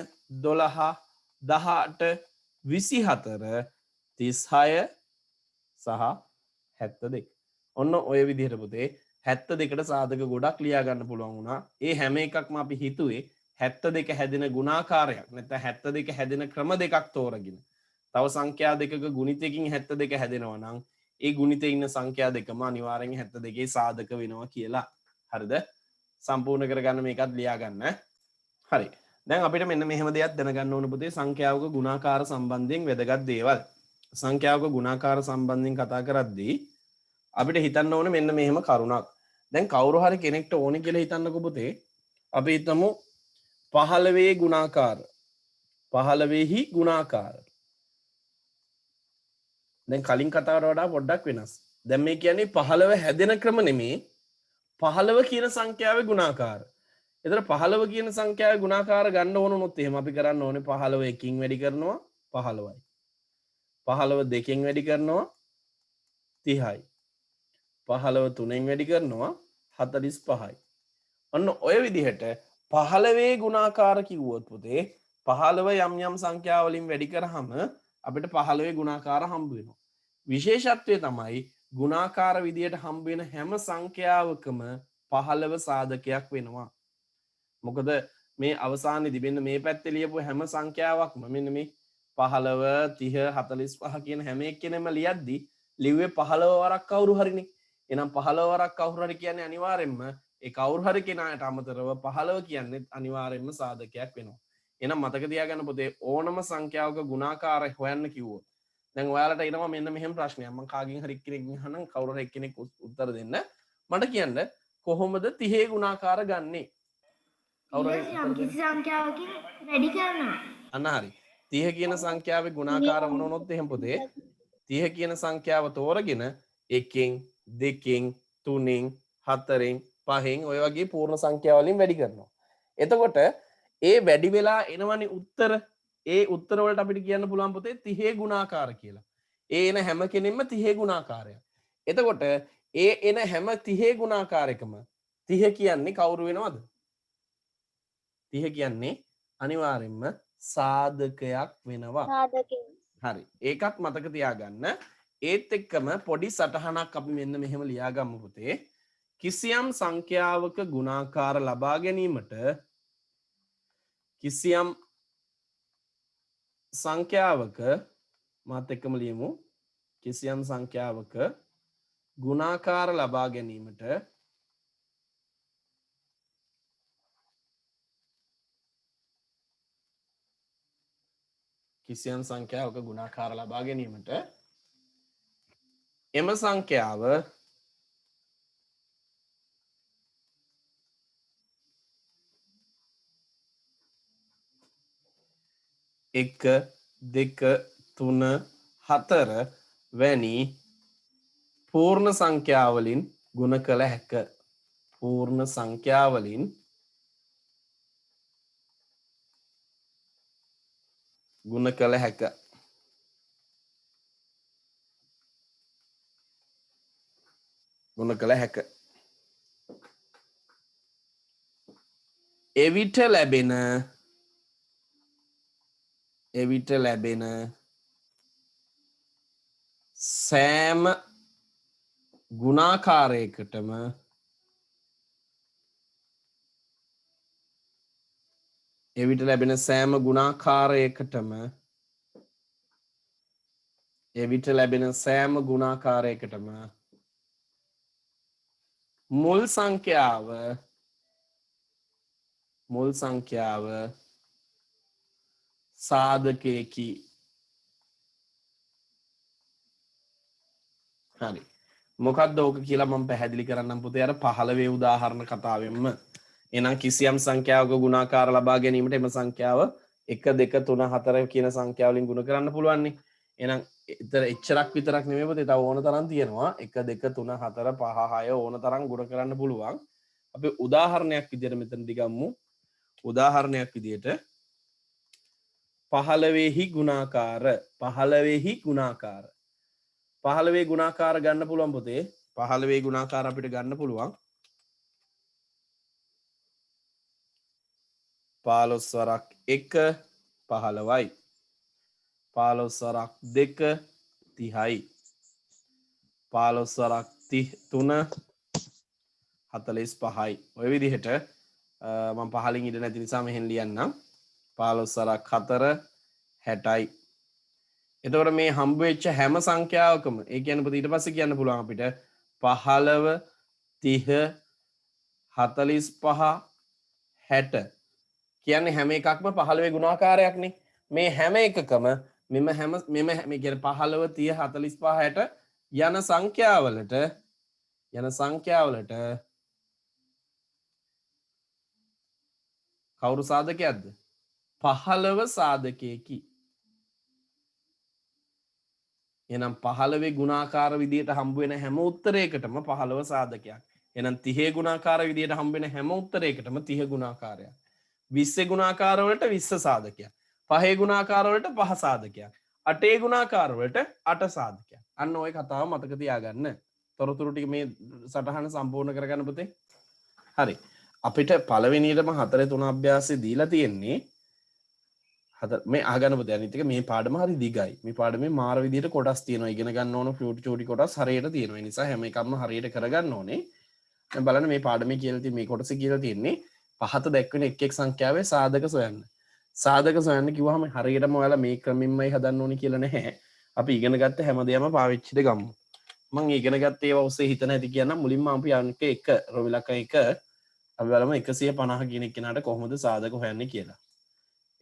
12 18 24 36 සහ 72 ඔන්න ඔය විදිහට පුතේ 72ට සාධක ගොඩක් ලියා ගන්න පුළුවන් වුණා. ඒ හැම එකක්ම අපි හිතුවේ 72 හැදෙන ගුණාකාරයක් නැත්නම් 72 හැදෙන ක්‍රම දෙකක් තෝරගෙන. තව සංඛ්‍යා දෙකක ගුණිතයකින් 72 හැදෙනවා නම් ඒ ගුණිතේ ඉන්න සංඛ්‍යා දෙකම අනිවාර්යෙන් 72 සාධක වෙනවා කියලා. හරිද? සම්පූර්ණ කරගන්න මේකත් ලියා ගන්න. හරි. දැන් අපිට මෙන්න මෙහෙම දෙයක් දැනගන්න ඕන පුතේ සංඛ්‍යාවක ගුණාකාර සම්බන්ධයෙන් වැදගත් දේවල්. සංඛ්‍යාවක ගුණාකාර සම්බන්ධයෙන් කතා කරද්දී අපිට හිතන්න ඕනේ මෙන්න මෙහෙම කරුණක්. දැන් කවුරු හරි කෙනෙක්ට ඕනේ කියලා හිතන්නකෝ පුතේ. අපි හිතමු 15 ගුණාකාර. 15හි ගුණාකාර. දැන් කලින් කතාවට වඩා පොඩ්ඩක් වෙනස්. දැන් මේ කියන්නේ 15 හැදෙන ක්‍රම නෙමේ 15 කියන සංඛ්‍යාවේ ගුණාකාර. ඒතර 15 කියන සංඛ්‍යාවේ ගුණාකාර ගන්න ඕන වුණොත් එහෙම අපි කරන්න ඕනේ 15 එකකින් වැඩි කරනවා 15යි. 15 දෙකෙන් වැඩි කරනවා 30යි. 15 3න් වැඩි කරනවා 45යි. ඔන්න ඔය විදිහට 15 ගුණාකාර කිව්වොත් පුතේ 15 යම් යම් සංඛ්‍යා වලින් වැඩි කරාම අපිට 15 ගුණාකාර හම්බ වෙනවා. විශේෂත්වය තමයි ගුණාකාර විදියට හම්බ වෙන හැම සංඛ්‍යාවකම 15 සාධකයක් වෙනවා. මොකද මේ අවසානයේදී මෙන්න මේ පැත්තේ ලියපු හැම සංඛ්‍යාවක්ම මෙන්න මේ 15 30 45 කියන හැම එකකෙනෙම ලියද්දි ලිව්වේ 15 වරක් කවුරු හරිනේ. එහෙනම් 15 වරක් කවුරු හරි කියන්නේ අනිවාර්යෙන්ම ඒ කවුරු හරි කෙනාට අමතරව 15 කියන්නේ අනිවාර්යෙන්ම සාධකයක් වෙනවා. එහෙනම් මතක තියාගන්න පොතේ ඕනම සංඛ්‍යාවක ගුණාකාරය හොයන්න කිව්වොත් දැන් ඔයාලට එනවා මෙන්න මෙහෙම ප්‍රශ්නයක්. මම කාගෙන් හරි කෙනෙක්ගෙන් අහනම් කවුරු හරි කෙනෙක් උත්තර දෙන්න. මට කියන්න කොහොමද 30 ගුණාකාර ගන්නෙ? කවුරු හරි යම් කිසි සංඛ්‍යාවකින් වැඩි කරනවා. අන්න හරි. 30 කියන සංඛ්‍යාවේ ගුණාකාර මොන වුණොත් එහෙම පොතේ 30 කියන සංඛ්‍යාව තෝරගෙන 1න් 2න් 3න් 4න් 5න් ඔය වගේ පූර්ණ සංඛ්‍යා වලින් වැඩි කරනවා. එතකොට ඒ වැඩි වෙලා එනවනේ උත්තර. ඒ උත්තර වලට අපිට කියන්න පුළුවන් පුතේ 30 ගුණාකාර කියලා. ඒ එන හැම කෙනෙක්ම 30 ගුණාකාරයක්. එතකොට ඒ එන හැම 30 ගුණාකාරයකම 30 කියන්නේ කවුරු වෙනවද? 30 කියන්නේ අනිවාර්යෙන්ම සාධකයක් වෙනවා. සාධකයෙන් හරි. ඒකත් මතක තියාගන්න. ඒත් එක්කම පොඩි සටහනක් අපි මෙන්න මෙහෙම ලියාගමු පුතේ. කිසියම් සංඛ්‍යාවක ගුණාකාර ලබා ගැනීමට කිසියම් සංඛ්‍යාවක මාත් එක්කම ලියමු. කිසියම් සංඛ්‍යාවක ගුණාකාර ලබා ගැනීමට කිසියම් සංඛ්‍යාවක ගුණාකාර ලබා ගැනීමට එම සංඛ්‍යාව එක දෙක තුන හතර වැනි පූර්ණ සංඛ්‍යාවලින් ගුණ කළ හැක. පූර්ණ සංඛ්‍යාවලින් ගුණ කළ හැක. ගුණ කළ හැක. එවිට ලැබෙන සෑම ගුණාකාරයකටම මුල් සංඛ්‍යාව සාධකයකි. හරි. මොකක්ද ඕක කියලා මම පැහැදිලි කරන්නම් පුතේ අර 15 උදාහරණ කතාවෙන්ම. එහෙනම් කිසියම් සංඛ්‍යාවක ගුණාකාර ලබා ගැනීමට එම සංඛ්‍යාව 1 2 3 4 කියන සංඛ්‍යා වලින් ගුණ කරන්න පුළුවන් නේ. එහෙනම් එච්චරක් විතරක් නෙමෙයි පුතේ තව ඕන තරම් තියෙනවා. 1 2 3 4 5 6 ඕන තරම් ගුණ කරන්න පුළුවන්. අපි උදාහරණයක් විදියට මෙතනදී ගමු. උදාහරණයක් විදියට 15 ගුණාකාර 15 ගුණාකාර ගන්න පුළුවන් පුතේ. 15 ගුණාකාර අපිට ගන්න පුළුවන් 15 වරක් 1 15යි. 15 වරක් 2 30යි. 15 වරක් 3 45යි. ඔය විදිහට මම පහලින් ඉඳ නැති නිසා මෙහෙන් ලියන්නම්. 15 වරක් 4 60යි. එතකොට මේ හම්බ වෙච්ච හැම සංඛ්‍යාවකම ඒ කියන්නේ පුතේ ඊට පස්සේ කියන්න පුළුවන් අපිට 15 30 45 60 කියන්නේ හැම එකක්ම 15 ගුණාකාරයක්නේ. මේ හැම එකකම මෙම කියන්නේ 15 30 45 60 යන සංඛ්‍යාවලට කවුරු සාධකයක්ද? 15 සාධකයකි. එහෙනම් 15 ගුණාකාර විදියට හම්බ වෙන හැම උත්තරයකටම 15 සාධකයක්. එහෙනම් 30 ගුණාකාර විදියට හම්බ වෙන හැම උත්තරයකටම 30 ගුණාකාරයක්. 20 ගුණාකාර වලට 20 සාධකයක්. 5 ගුණාකාර වලට 5 සාධකයක්. 8 ගුණාකාර වලට 8 සාධකයක්. අන්න ওই කතාව මතක තියාගන්න. තොරතුරු ටික මේ සටහන සම්පූර්ණ කරගන්න පුතේ. හරි. අපිට පළවෙනියටම 4 3 අභ්‍යාසය දීලා තියෙන්නේ මේ අහගන්න පුතේ. අනිත් එක මේ පාඩම හරි දිගයි. මේ පාඩමේ මාර විදියට කොටස් තියෙනවා. ඉගෙන ගන්න ඕන චූටි කොටස් හරියට තියෙනවා. ඒ නිසා හැම එකක්ම හරියට කරගන්න ඕනේ. දැන් බලන්න මේ පාඩමේ කියලා තියෙන මේ කොටසේ කියලා තියෙන්නේ පහත දැක්වෙන එක් එක් සංඛ්‍යාවේ සාධක සොයන්න. සාධක සොයන්න කිව්වහම හරියටම ඔයාලා මේ ක්‍රමෙන්මයි හදන්න ඕනේ කියලා නැහැ. අපි ඉගෙන ගත්ත හැමදේම පාවිච්චිට ගමු. මම ඉගෙන ගත්ත ඒවා ඔස්සේ හිතන හැටි කියන්න මුලින්ම අපි අංක 1 රොවිලක 1 අපි බලමු 150 කියන කෙනාට කොහොමද සාධක හොයන්නේ කියලා.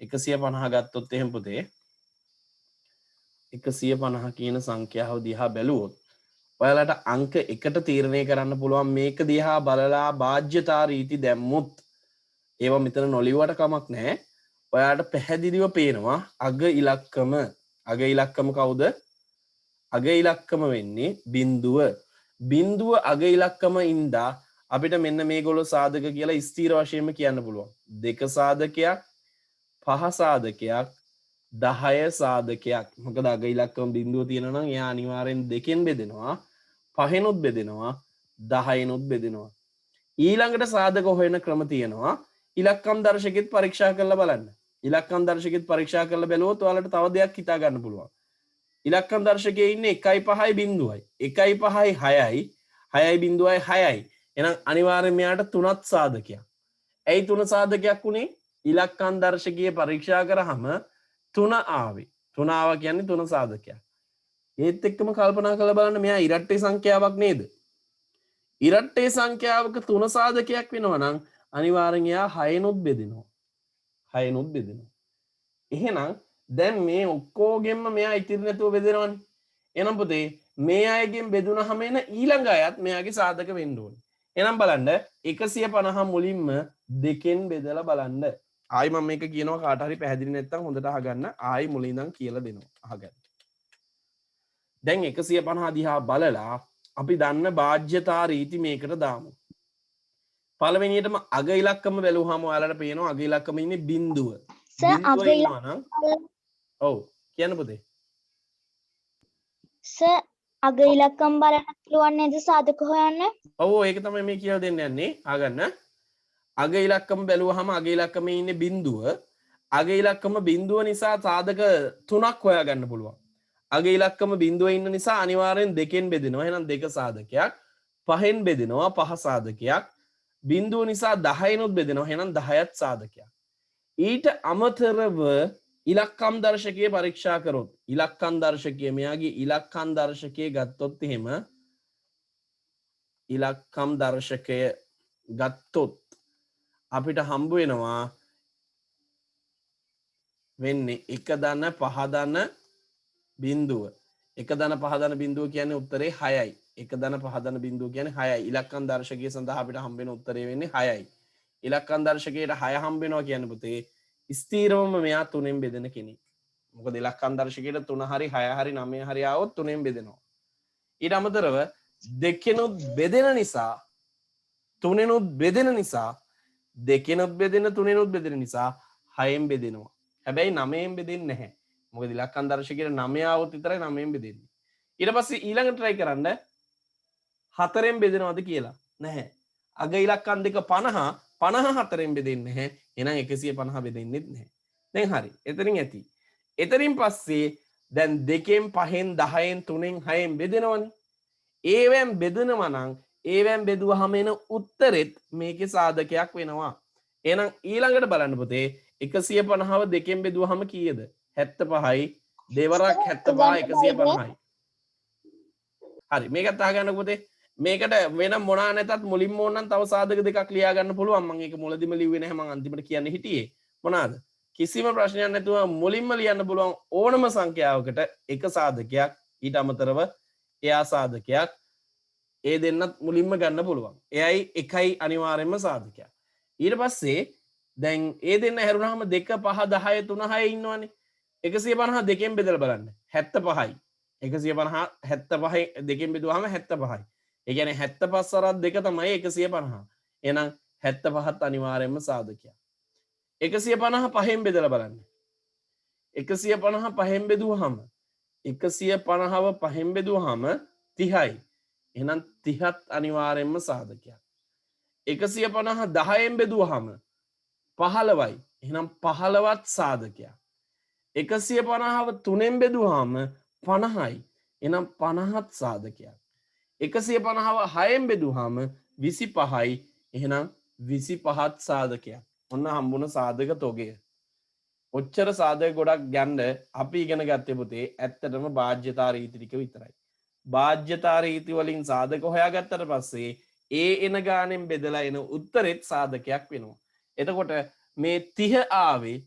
150 ගත්තොත් එහෙම පුතේ 150 කියන සංඛ්‍යාව දිහා බැලුවොත් ඔයාලට අංක 1ට තීරණය කරන්න පුළුවන් මේක දිහා බලලා බාජ්‍යතා රීති දැම්මුත් ඒවා මෙතන නොලියුවට කමක් නැහැ. ඔයාලට පැහැදිලිව පේනවා අග ඉලක්කම කවුද? අග ඉලක්කම වෙන්නේ බිඳුව. බිඳුව අග ඉලක්කම ඉඳා අපිට මෙන්න මේගොල්ලෝ සාධක කියලා ස්ථීර වශයෙන්ම කියන්න පුළුවන්. 2 සාධකයක් 5 සාධකයක් 10 සාධකයක්. මොකද අග ඉලක්කම බිඳුව තියෙනවා නම් එයා අනිවාර්යෙන් 2කින් බෙදෙනවා 5ෙනුත් බෙදෙනවා 10ෙනුත් බෙදෙනවා. ඊළඟට සාධක හොයන ක්‍රම තියෙනවා. ඉලක්කම් දර්ශකෙත් පරීක්ෂා කරලා බලන්න. ඉලක්කම් දර්ශකෙත් පරීක්ෂා කරලා බැලුවොත් ඔයාලට තව දෙයක් හිතා ගන්න පුළුවන්. ඉලක්කම් දර්ශකයේ ඉන්නේ 1යි 5යි බිඳුවයි 1යි 5යි 6යි 6යි බිඳුවයි 6යි. එහෙනම් අනිවාර්යෙන් මෙයාට 3ක් සාධකයක්. ඇයි 3 සාධකයක් උනේ? ඉලක්කම් දර්ශකයේ පරීක්ෂා කරාම 3 ආවේ. 3 ආවා කියන්නේ 3 සාධකයක්. ඒත් එක්කම කල්පනා කරලා බලන්න මෙයා ඉරට්ටේ සංඛ්‍යාවක් නේද? ඉරට්ටේ සංඛ්‍යාවක 3 සාධකයක් වෙනවා නම් අනිවාර්යෙන් එයා 6ෙනුත් බෙදෙනවා. 6ෙනුත් බෙදෙනවා. එහෙනම් දැන් මේ ඔක්කොගෙම මෙයා ඉතිරි නැතුව බෙදෙනවනේ. එහෙනම් පුතේ මේ අයගෙන් බෙදුනහම එන ඊළඟ අයත් මෙයාගේ සාධක වෙන්න ඕනේ. එහෙනම් බලන්න 150 මුලින්ම දෙකෙන් බෙදලා බලන්න. ආයි මම මේක කියනවා කාට හරි පැහැදිලි නැත්නම් හොඳට අහගන්න. ආයි මුලින් ඉඳන් කියලා දෙනවා. අහගන්න. දැන් 150 දිහා බලලා අපි දන්න බාජ්‍යතා රීති මේකට දාමු. පළවෙනියටම අග ඉලක්කම බැලුවාම ඔයාලට පේනවා අග ඉලක්කම ඉන්නේ බිඳුව. බිඳුව ඉන්නවා නම් ඔව් කියන්න පුතේ. සර් අග ඉලක්කම් බලන්න පුළුවන් නේද සාධක හොයන්න? ඔව් ඒක තමයි මේ කියලා දෙන්න යන්නේ. අහගන්න. අග ඉලක්කම බැලුවාම අග ඉලක්කමේ ඉන්නේ බිඳුව. අග ඉලක්කම බිඳුව නිසා සාධක 3ක් හොයාගන්න පුළුවන්. අග ඉලක්කම බිඳුව ඉන්න නිසා අනිවාර්යෙන් දෙකෙන් බෙදෙනවා. එහෙනම් දෙක සාධකයක්. පහෙන් බෙදෙනවා පහ සාධකයක්. බිඳුව නිසා 10නුත් බෙදෙනවා. එහෙනම් 10ත් සාධකයක්. ඊට අමතරව ඉලක්කම් දර්ශකයේ පරීක්ෂා කරොත් ඉලක්කම් දර්ශකයේ මෙයාගේ ඉලක්කම් දර්ශකයේ ගත්තොත් එහෙම ඉලක්කම් දර්ශකය ගත්තොත් අපිට හම්බ වෙනවා වෙන්නේ 1 ධන 5 ධන බිඳුව. 1 ධන 5 ධන බිඳුව කියන්නේ උත්තරේ 6යි. 1 ධන 5 ධන බිඳුව කියන්නේ 6යි. ඉලක්කම් දර්ශකයේ සඳහා අපිට හම්බ වෙන උත්තරේ වෙන්නේ 6යි. ඉලක්කම් දර්ශකයට 6 හම්බ වෙනවා කියන්නේ පුතේ ස්ථීරවම මෙයා 3ෙන් බෙදෙන කෙනෙක්. මොකද ඉලක්කම් දර්ශකයට 3 හරි 6 හරි 9 හරි ආවොත් 3ෙන් බෙදෙනවා. ඊට අමතරව දෙකෙනුත් බෙදෙන නිසා 3ෙනුත් බෙදෙන නිසා දෙකෙනුත් බෙදෙන 3ෙනුත් බෙදෙන නිසා 6ෙන් බෙදෙනවා. හැබැයි 9ෙන් බෙදෙන්නේ නැහැ. මොකද ඉලක්කම් දර්ශකයට 9 ආවොත් විතරයි 9ෙන් බෙදෙන්නේ. ඊට පස්සේ ඊළඟ try කරන්න 4ෙන් බෙදෙනවද කියලා. නැහැ. අග ඉලක්කම් දෙක 50 54ෙන් බෙදෙන්නේ නැහැ. එහෙනම් 150 බෙදෙන්නේ නැහැ. දැන් හරි. එතනින් ඇති. එතනින් පස්සේ දැන් 2ෙන් 5ෙන් 10ෙන් 3ෙන් 6ෙන් බෙදෙනවනේ. ඒවෙන් බෙදෙනවා නම් ඒවෙන් බෙදුවාම එන උත්තරෙත් මේකේ සාධකයක් වෙනවා. එහෙනම් ඊළඟට බලන්න පුතේ 150ව 2ෙන් බෙදුවාම කීයද? 75යි. දෙවරක් 75 150යි. හරි මේකත් අහගන්න පුතේ. මේකට වෙන මොනා නැතත් මුලින්ම ඕනනම් තව සාධක දෙකක් ලියා ගන්න පුළුවන්. මම ඒක මුලදිම ලිව්වේ නැහැ. මම අන්තිමට කියන්න හිටියේ. මොනවාද? කිසිම ප්‍රශ්නයක් නැතුව මුලින්ම ලියන්න පුළුවන් ඕනම සංඛ්‍යාවකට එක සාධකයක් ඊට අමතරව එයා සාධකයක් ඒ දෙන්නත් මුලින්ම ගන්න පුළුවන්. එයයි එකයි අනිවාර්යයෙන්ම සාධකයක්. ඊට පස්සේ දැන් ඒ දෙන්න හැරුණාම 2 5 10 3 6 ඉන්නවනේ. 150 දෙකෙන් බෙදලා බලන්න. 75යි. 150 75 දෙකෙන් බෙදුවාම 75යි. ඒ කියන්නේ 75 සරත් 2 තමයි 150. එහෙනම් 75ත් අනිවාර්යයෙන්ම සාධකයක්. 150 පහෙන් බෙදලා බලන්න. 150 පහෙන් බෙදුවාම 150ව පහෙන් බෙදුවාම 30යි. එහෙනම් 30ත් අනිවාර්යයෙන්ම සාධකයක්. 150 10ෙන් බෙදුවාම 15යි. එහෙනම් 15ත් සාධකයක්. 150ව 3ෙන් බෙදුවාම 50යි. එහෙනම් 50ත් සාධකයක්. 150ව 6ෙන් බෙදුවාම 25යි. එහෙනම් 25ත් සාධකයක්. ඔන්න හම්බුන සාධක තොගය. ඔච්චර සාධක ගොඩක් ගන්න අපි ඉගෙන ගත්තේ පුතේ ඇත්තටම බාජ්‍යතා රීති ටික විතරයි. බාජ්‍යතා රීති වලින් සාධක හොයාගත්තට පස්සේ ඒ එන ගානෙන් බෙදලා එන උත්තරෙත් සාධකයක් වෙනවා. එතකොට මේ 30 ආවේ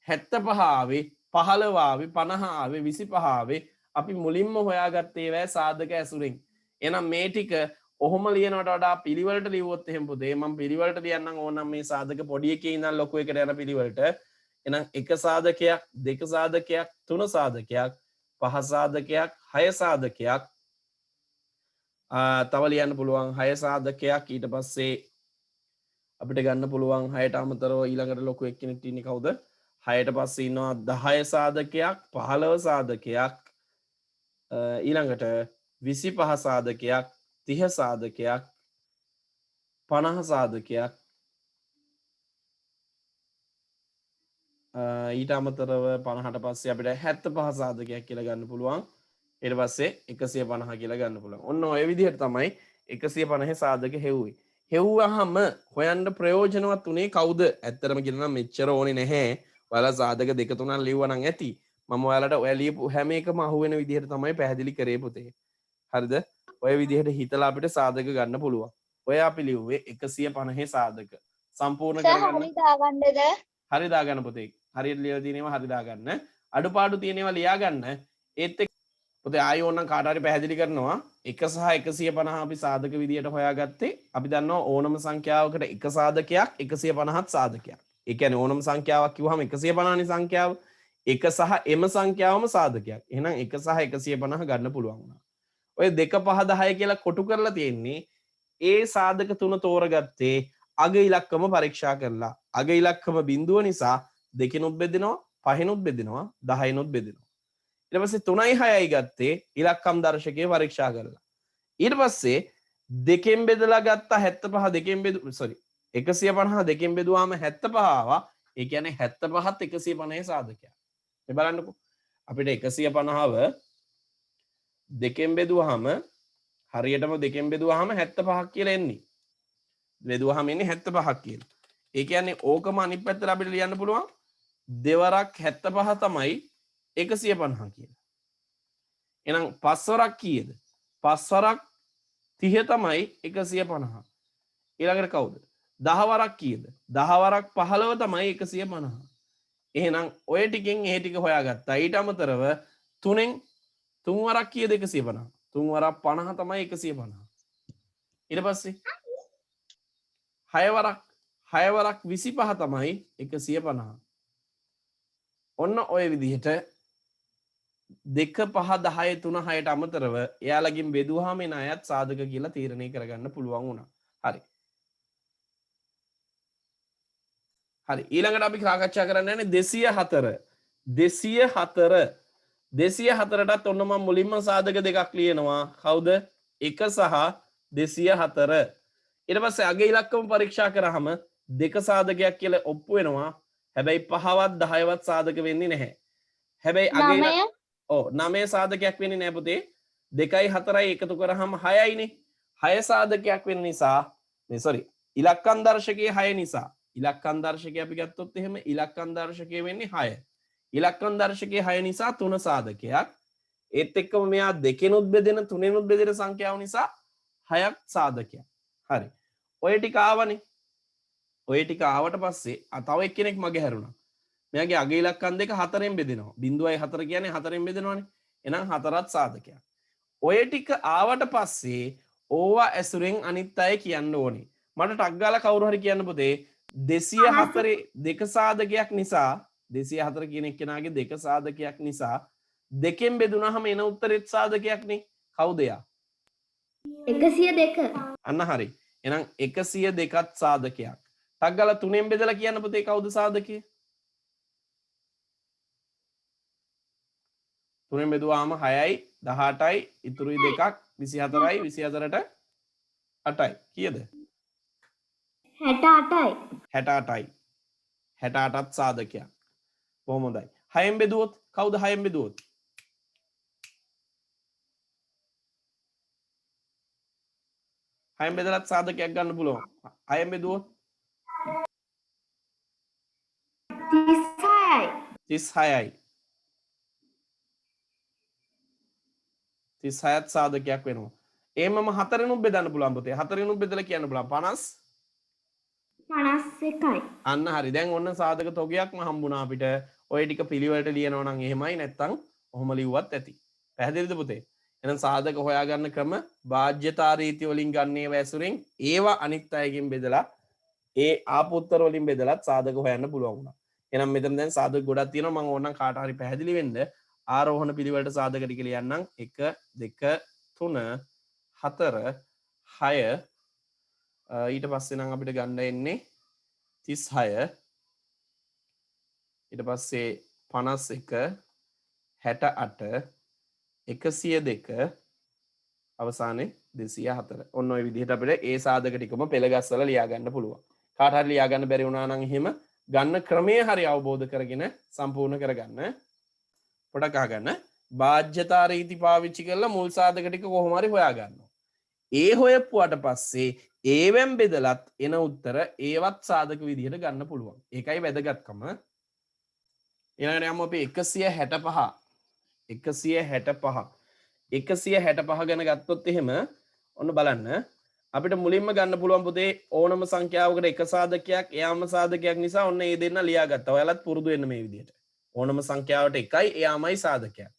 75 ආවේ 15 ආවේ 50 ආවේ 25 ආවේ අපි මුලින්ම හොයාගත්තේ ඒවා සාධක ඇසුරෙන්. එහෙනම් මේ ටික ඔහොම ලියනවට වඩා පිළිවෙලට ලියුවොත් එහෙම පුතේ මම පිළිවෙලට ලියන්නම් ඕනම් මේ සාධක පොඩි එකේ ඉඳන් ලොකු එකට යන පිළිවෙලට. එහෙනම් 1 සාධකයක් 2 සාධකයක් 3 සාධකයක් 5 සාධකයක් 6 සාධකයක් තව ලියන්න පුළුවන් 6 සාධකයක් ඊට පස්සේ අපිට ගන්න පුළුවන් 6ට අමතරව ඊළඟට ලොකු එක්කෙනෙක් ඉන්නේ කවුද? 6ට පස්සේ ඉන්නවා 10 සාධකයක් 15 සාධකයක් ඊළඟට 25 සාධකයක් 30 සාධකයක් 50 සාධකයක් ඊට අමතරව 50ට පස්සේ අපිට 75 සාධකයක් කියලා ගන්න පුළුවන්. ඊට පස්සේ 150 කියලා ගන්න පුළුවන්. ඔන්න ඔය විදිහට තමයි 150 සාධක හෙව්වේ. හෙව්වහම හොයන්න ප්‍රයෝජනවත් උනේ කවුද? ඇත්තටම කියනවා මෙච්චර ඕනේ නැහැ. ඔයාලා සාධක දෙක තුනක් ලිව්වා නම් ඇති. මම ඔයාලට ඔය ලියපු හැම එකම අහුවෙන විදිහට තමයි පැහැදිලි කරේ පුතේ. හරිද? ඔය විදිහට හිතලා අපිට සාධක ගන්න පුළුවන්. ඔය අපි ලිව්වේ 150 සාධක. සම්පූර්ණ කරගන්න. හරි දාගන්නද? හරි දාගන්න පුතේ. හරියට ලියලා තියෙනවා හරි දාගන්න. අඩුපාඩු තියෙනවා ලියා ගන්න. ඒත් එක්ක පුතේ ආයෙ ඕනනම් කාට හරි පැහැදිලි කරනවා 1 සහ 150 අපි සාධක විදියට හොයාගත්තේ අපි දන්නවා ඕනම සංඛ්‍යාවකට එක සාධකයක් 150ත් සාධකයක්. ඒ කියන්නේ ඕනම සංඛ්‍යාවක් කිව්වහම 150 නේ සංඛ්‍යාව. 1 සහ එම සංඛ්‍යාවම සාධකයක්. එහෙනම් 1 සහ 150 ගන්න පුළුවන් වුණා. ඔය 2 5 10 කියලා කොටු කරලා තියෙන්නේ ඒ සාධක තුන තෝරගත්තේ අග ඉලක්කම පරීක්ෂා කරලා. අග ඉලක්කම බිඳුව නිසා 2කිනුත් බෙදෙනවා, 5කිනුත් බෙදෙනවා, 10කිනුත් බෙදෙනවා. ඊට පස්සේ 3යි 6යි ගත්තේ ඉලක්කම් දර්ශකයේ පරීක්ෂා කරලා. ඊට පස්සේ දෙකෙන් බෙදලා ගත්ත 75 දෙකෙන් බෙදු sorry 150 දෙකෙන් බෙදුවාම 75 ආවා. ඒ කියන්නේ 75ත් 150 සාධකයක්. මේ බලන්නකෝ. අපිට 150ව දෙකෙන් බෙදුවාම හරියටම දෙකෙන් බෙදුවාම 75ක් කියලා එන්නේ. බෙදුවාම එන්නේ 75ක් කියලා. ඒ කියන්නේ ඕකම අනිත් පැත්තට අපිට ලියන්න පුළුවන් දෙවරක් 75 තමයි 150 කියලා. එහෙනම් පස්වරක් කීයද? පස්වරක් 30 තමයි 150. ඊළඟට කවුද? 10 වරක් කීයද? 10 වරක් 15 තමයි 150. එහෙනම් ඔය ටිකෙන් ඒ ටික හොයාගත්තා. ඊට අමතරව 3න් 3 වරක් කීයද 150? 3 වරක් 50 තමයි 150. ඊට පස්සේ 6 වරක් 25 තමයි 150. ඔන්න ඔය විදිහට 2 5 10 3 6ට අමතරව එයාලගින් බෙදුවාම එන අයත් සාධක කියලා තීරණය කරගන්න පුළුවන් වුණා. හරි. හරි. ඊළඟට අපි සාකච්ඡා කරන්න යන්නේ 204. 204. 204ටත් ඔන්න මම මුලින්ම සාධක දෙකක් ලියනවා. කවුද? 1 සහ 204. ඊට පස්සේ අග ඉලක්කම පරීක්ෂා කරාම දෙක සාධකයක් කියලා ඔප්පු වෙනවා. හැබැයි 5වත් 10වත් සාධක වෙන්නේ නැහැ. හැබැයි අග ඉලක්ක ඔව් 9 සාධකයක් වෙන්නේ නැහැ පුතේ. 2යි 4යි එකතු කරාම 6යිනේ. 6 සාධකයක් වෙන නිසා මේ sorry ඉලක්කම් දර්ශකයේ 6 නිසා ඉලක්කම් දර්ශකය අපි ගත්තොත් එහෙම ඉලක්කම් දර්ශකය වෙන්නේ 6. ඉලක්කම් දර්ශකයේ 6 නිසා 3 සාධකයක්. ඒත් එක්කම මෙයා දෙකෙනුත් බෙදෙන තුනෙනුත් බෙදෙන සංඛ්‍යාව නිසා 6ක් සාධකයක්. හරි. ඔය ටික ආවනේ. ඔය ටික ආවට පස්සේ තව එක්කෙනෙක් මගේ හැරුණා. මෙයාගේ අග ඉලක්කම් දෙක 4ෙන් බෙදෙනවා. 0.4 කියන්නේ 4ෙන් බෙදෙනවනේ. එහෙනම් 4ත් සාධකයක්. ඔය ටික ආවට පස්සේ ඕවා ඇසුරෙන් අනිත් අය කියන්න ඕනේ. මට ටක් ගාලා කවුරු හරි කියන්න පුතේ 204 දෙක සාධකයක් නිසා 204 කියන එක්කෙනාගේ දෙක සාධකයක් නිසා දෙකෙන් බෙදුනහම එන උත්තරෙත් සාධකයක් නේ. කවුද යා? 102. අන්න හරි. එහෙනම් 102ත් සාධකයක්. ටක් ගාලා 3ෙන් බෙදලා කියන්න පුතේ කවුද සාධකය? 3ෙන් බෙදුවාම 6යි 18යි ඉතුරුයි දෙකක් 24යි 24ට 8යි. කීයද? 68යි. 68යි. 68ත් සාධකයක්. බොහොම හොඳයි. 6ෙන් බෙදුවොත් කවුද 6ෙන් බෙදුවොත්? 6ෙන් බෙදලත් සාධකයක් ගන්න පුළුවන්. 6ෙන් බෙදුවොත් 36යි. 36යි. 36ත් සාධකයක් වෙනවා. එහෙමම 4ෙනුත් බෙදන්න පුළුවන් පුතේ. 4ෙනුත් බෙදලා කියන්න පුළුවන් 51යි. අන්න හරි. දැන් ඔන්න සාධක තොගයක්ම හම්බුණා අපිට. ඔය ටික පිළිවෙලට ලියනවා නම් එහෙමයි නැත්තම් ඔහොම ලිව්වත් ඇති. පැහැදිලිද පුතේ? එහෙනම් සාධක හොයාගන්න ක්‍රම බාහ්‍යතා රීති වලින් ගන්නේ වැසුරෙන් ඒවා අනිත් අයගෙන් බෙදලා ඒ ආපු උත්තර වලින් බෙදලත් සාධක හොයන්න පුළුවන් වුණා. එහෙනම් මෙතන දැන් සාධක ගොඩක් තියෙනවා. මම ඕනනම් කාට හරි පැහැදිලි වෙන්න ආරෝහණ පිළිවෙලට සාධක ටික ලියන්නම්. 1 2 3 4 6 ඊට පස්සේ නම් අපිට ගන්න එන්නේ 36 ඊට පස්සේ 51 68 102 අවසානයේ 204. ඔන්න ඔය විදිහට අපිට ඒ සාධක ටිකම පෙළ ගස්සලා ලියා ගන්න පුළුවන්. කාට හරි ලියා ගන්න බැරි වුණා නම් එහෙම ගන්න ක්‍රමය හරි අවබෝධ කරගෙන සම්පූර්ණ කරගන්න. පොඩක් අහගන්න. බාහ්‍යතා රීති පාවිච්චි කරලා මුල් සාධක ටික කොහොම හරි හොයා ගන්නවා. ඒ හොයපුවාට පස්සේ ඒවෙන් බෙදලත් එන උත්තර ඒවත් සාධක විදිහට ගන්න පුළුවන්. ඒකයි වැදගත්කම. ඊළඟට යමු අපි 165. 165 ගැන ගත්තොත් එහෙම ඔන්න බලන්න අපිට මුලින්ම ගන්න පුළුවන් පුතේ ඕනම සංඛ්‍යාවකට එක සාධකයක් එයාම සාධකයක් නිසා ඔන්න ඒ දෙන්න ලියාගත්තා. ඔයාලත් පුරුදු වෙන්න මේ විදිහට. ඕනම සංඛ්‍යාවට එකයි එයාමයි සාධකයක්.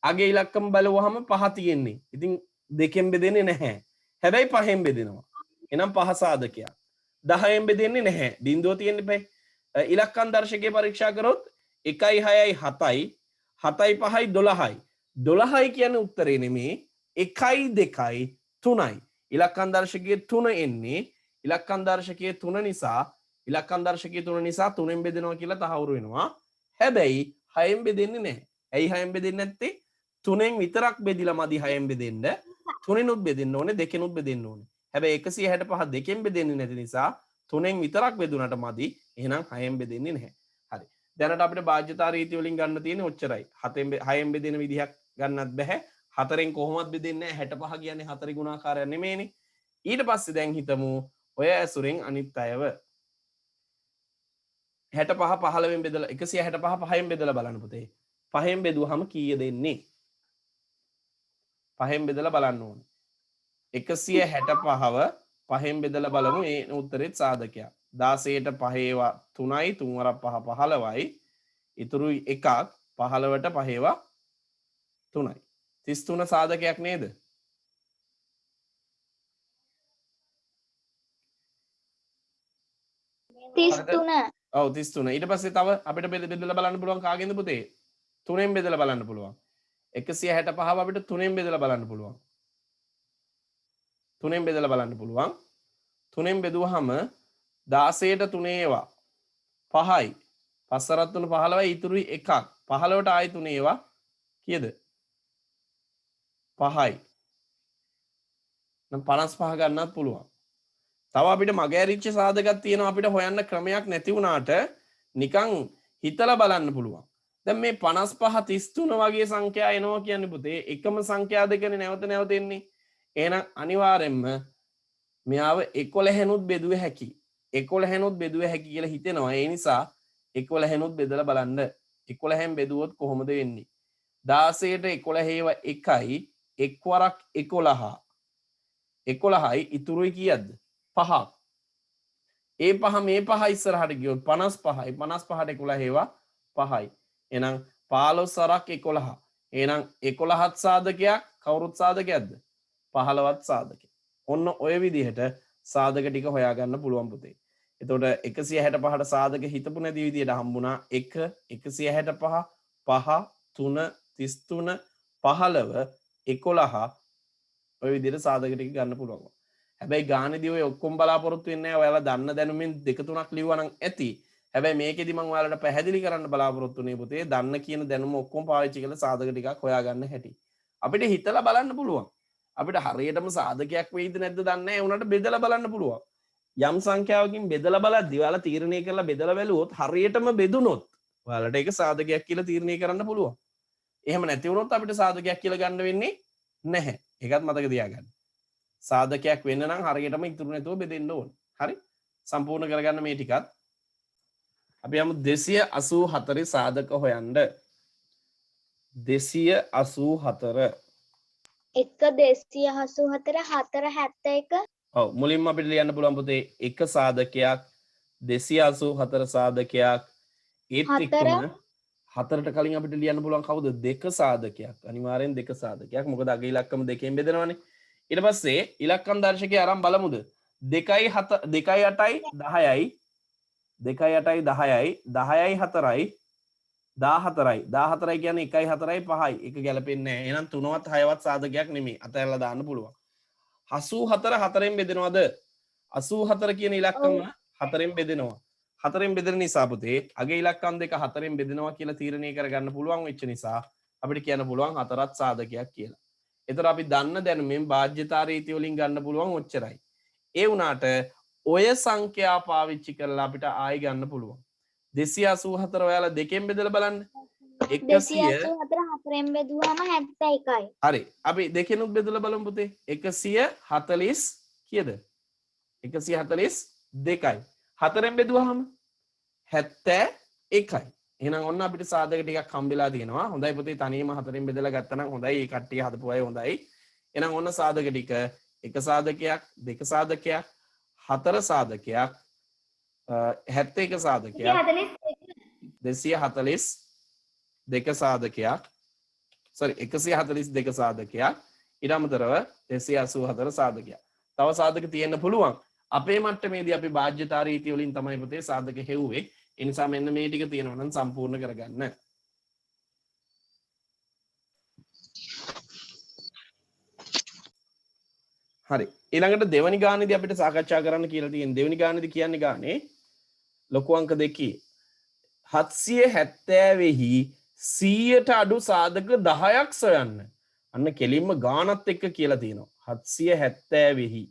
අගේ ඉලක්කම බලුවහම 5 තියෙන්නේ. ඉතින් 2ෙන් බෙදෙන්නේ නැහැ. හැබැයි 5ෙන් බෙදෙනවා. එහෙනම් 5 සාධකයක්. 10ෙන් බෙදෙන්නේ නැහැ. බිඳුව තියෙන්නේ බෑ. ඉලක්කම් දර්ශකයේ පරීක්ෂා කරොත් 1යි 6යි 7යි 7යි 5යි 12යි. 12යි කියන්නේ උත්තරේ නෙමේ. 1යි 2යි 3යි. ඉලක්කම් දර්ශකයේ 3 එන්නේ ඉලක්කම් දර්ශකයේ 3 නිසා ඉලක්කම් දර්ශකයේ 3 නිසා 3ෙන් බෙදෙනවා කියලා තහවුරු වෙනවා. හැබැයි 6ෙන් බෙදෙන්නේ නැහැ. ඇයි 6ෙන් බෙදෙන්නේ නැත්තේ? 3ෙන් විතරක් බෙදිලා මදි 6ෙන් බෙදෙන්න. 3ෙනුත් බෙදෙන්න ඕනේ, 2ෙනුත් බෙදෙන්න ඕනේ. හැබැයි 165 2ෙන් බෙදෙන්නේ නැති නිසා 3ෙන් විතරක් බෙදුනට මදි. එහෙනම් 6ෙන් බෙදෙන්නේ නැහැ. හරි. දැනට අපිට බාජ්‍යතා රීති වලින් ගන්න තියෙන්නේ ඔච්චරයි. 6ෙන් බෙදෙන විදිහක් ගන්නත් බෑ. 4ෙන් කොහොමවත් බෙදෙන්නේ නැහැ. 65 කියන්නේ 4 ගුණාකාරයක් නෙමෙයිනේ. ඊට පස්සේ දැන් හිතමු ඔය ඇසුරෙන් අනිත් අයව 65 15ෙන් බෙදලා 165 5ෙන් බෙදලා බලන්න පුතේ. 5ෙන් බෙදුවහම කීය දෙන්නේ? 5ෙන් බෙදලා බලන්න ඕනේ. 165ව 5ෙන් බෙදලා බලමු. ඒ උත්තරෙත් සාධකයක්. 16ට 5 ඒවා 3යි 3 වරක් 5 15යි. ඉතුරුයි එකක් 15ට 5 ඒවා 3යි. 33 සාධකයක් නේද? ඔව් 33. ඊට පස්සේ තව අපිට බෙදලා බලන්න පුළුවන් කාගෙන්ද පුතේ? 3ෙන් බෙදලා බලන්න පුළුවන්. 165ව අපිට 3ෙන් බෙදලා බලන්න පුළුවන්. 3ෙන් බෙදලා බලන්න පුළුවන්. 3ෙන් බෙදුවහම 16ට 3 ඒවා 5යි. 5 වරක් 3 15යි ඉතුරුයි එකක්. 15ට ආයි 3 ඒවා කීයද? 5යි. නම් 55 ගන්නත් පුළුවන්. තව අපිට මගහැරිච්ච සාධකයක් තියෙනවා අපිට හොයන්න ක්‍රමයක් නැති වුණාට නිකන් හිතලා බලන්න පුළුවන්. දැන් මේ 55 33 වගේ සංඛ්‍යා එනවා කියන්නේ පුතේ එකම සංඛ්‍යා දෙකනේ නැවත නැවත එන්නේ. එහෙනම් අනිවාර්යෙන්ම මෙයාව 11නුත් බෙදුවේ හැකි. 11නුත් බෙදුවේ හැකි කියලා හිතෙනවා. ඒ නිසා 11නුත් බෙදලා බලන්න. 11න් බෙදුවොත් කොහොමද වෙන්නේ? 16ට 11 ඒවා 1යි 1 වරක් 11. 11යි ඉතුරුයි කීයක්ද? 5ක්. ඒ 5 මේ 5 ඉස්සරහට ගියොත් 55යි 55ට 11 ඒවා 5යි. එහෙනම් 15 වරක් 11. එහෙනම් 11ත් සාධකයක් කවුරුත් සාධකයක්ද? 15ත් සාධකයක්. ඔන්න ඔය විදිහට සාධක ටික හොයාගන්න පුළුවන් පුතේ. එතකොට 165ට සාධක හිතපු නැති විදිහට හම්බුණා 1 165 5 3 33 15 11 ඔය විදිහට සාධක ටික ගන්න පුළුවන්. හැබැයි ගානේදී ඔය ඔක්කොම බලාපොරොත්තු වෙන්නේ නැහැ. ඔයාලා දන්න දැනුමින් දෙක තුනක් ලිව්වා නම් ඇති. හැබැයි මේකෙදි මම ඔයාලට පැහැදිලි කරන්න බලාපොරොත්තු වෙන්නේ පුතේ දන්න කියන දැනුම ඔක්කොම පාවිච්චි කරලා සාධක ටිකක් හොයාගන්න හැටි. අපිට හිතලා බලන්න පුළුවන්. අපිට හරියටම සාධකයක් වෙයිද නැද්ද දන්නේ නැහැ. ඒ උනට බෙදලා බලන්න පුළුවන්. යම් සංඛ්‍යාවකින් බෙදලා බලද්දී ඔයාලා තීරණය කරලා බෙදලා බැලුවොත් හරියටම බෙදුනොත් ඔයාලට ඒක සාධකයක් කියලා තීරණය කරන්න පුළුවන්. එහෙම නැති වුණොත් අපිට සාධකයක් කියලා ගන්න වෙන්නේ නැහැ. ඒකත් මතක තියාගන්න. සාධකයක් වෙන්න නම් හරියටම ඉතුරු නැතුව බෙදෙන්න ඕන. හරි? සම්පූර්ණ කරගන්න මේ ටිකත්. අපි යමු 284 සාධක හොයන්න. 284 284 471 ඔව් මුලින්ම අපිට ලියන්න පුළුවන් පුතේ එක සාධකයක් 284 සාධකයක් ඒත් එක්කම හතරට කලින් අපිට ලියන්න පුළුවන් කවුද දෙක සාධකයක් අනිවාර්යෙන් දෙක සාධකයක් මොකද අග ඉලක්කම දෙකෙන් බෙදනවනේ ඊට පස්සේ ඉලක්කම් දර්ශකය අරන් බලමුද 2යි 8යි 10යි 2යි 8යි 10යි 10යි 4යි 14යි 14යි කියන්නේ 1යි 4යි 5යි එක ගැලපෙන්නේ නැහැ එහෙනම් 3වත් 6වත් සාධකයක් නෙමෙයි අතහැරලා දාන්න පුළුවන් 84 4ෙන් බෙදෙනවද 84 කියන ඉලක්කම 4ෙන් බෙදෙනවා 4ෙන් බෙදෙන නිසා පුතේ අගේ ඉලක්කම් දෙක 4ෙන් බෙදෙනවා කියලා තීරණය කරගන්න පුළුවන් වෙච්ච නිසා අපිට කියන්න පුළුවන් හතරත් සාධකයක් කියලා. ඒතර අපි දන්න දැනුමින් බාහ්‍යතා රීති වලින් ගන්න පුළුවන් ඔච්චරයි. ඒ වුණාට ඔය සංඛ්‍යා පාවිච්චි කරලා අපිට ආයෙ ගන්න පුළුවන්. 284 ඔයාලා දෙකෙන් බෙදලා බලන්න. 284 4ෙන් බෙදුවාම 71යි. හරි. අපි දෙකෙනුත් බෙදලා බලමු පුතේ. 140 කීයද? 142යි. 4ෙන් බෙදුවාම 71යි. එහෙනම් ඔන්න අපිට සාධක ටිකක් හම්බෙලා තියෙනවා. හොඳයි පුතේ තනියම 4ෙන් බෙදලා ගත්තා නම් හොඳයි. ඒ කට්ටිය හදපු අය හොඳයි. එහෙනම් ඔන්න සාධක ටික එක සාධකයක්, දෙක සාධකයක්, හතර සාධකයක්, 71 සාධකයක්, 240 දෙක සාධකයක් sorry 142 සාධකයක් ඊට අමතරව 284 සාධකයක්. තව සාධක තියෙන්න පුළුවන්. අපේ මට්ටමේදී අපි බාහ්‍යතා රීතිය වලින් තමයි පුතේ සාධක හෙව්වේ. ඒ නිසා මෙන්න මේ ටික තියෙනවා නම් සම්පූර්ණ කරගන්න. හරි. ඊළඟට දෙවනි ගානේදී අපිට සාකච්ඡා කරන්න කියලා තියෙන දෙවනි ගානේදී කියන්නේ ගානේ ලොකු අංක දෙකේ 770 100ට අඩු සාධක 10ක් සොයන්න. අන්න කෙලින්ම ගානත් එක්ක කියලා තියෙනවා. 770.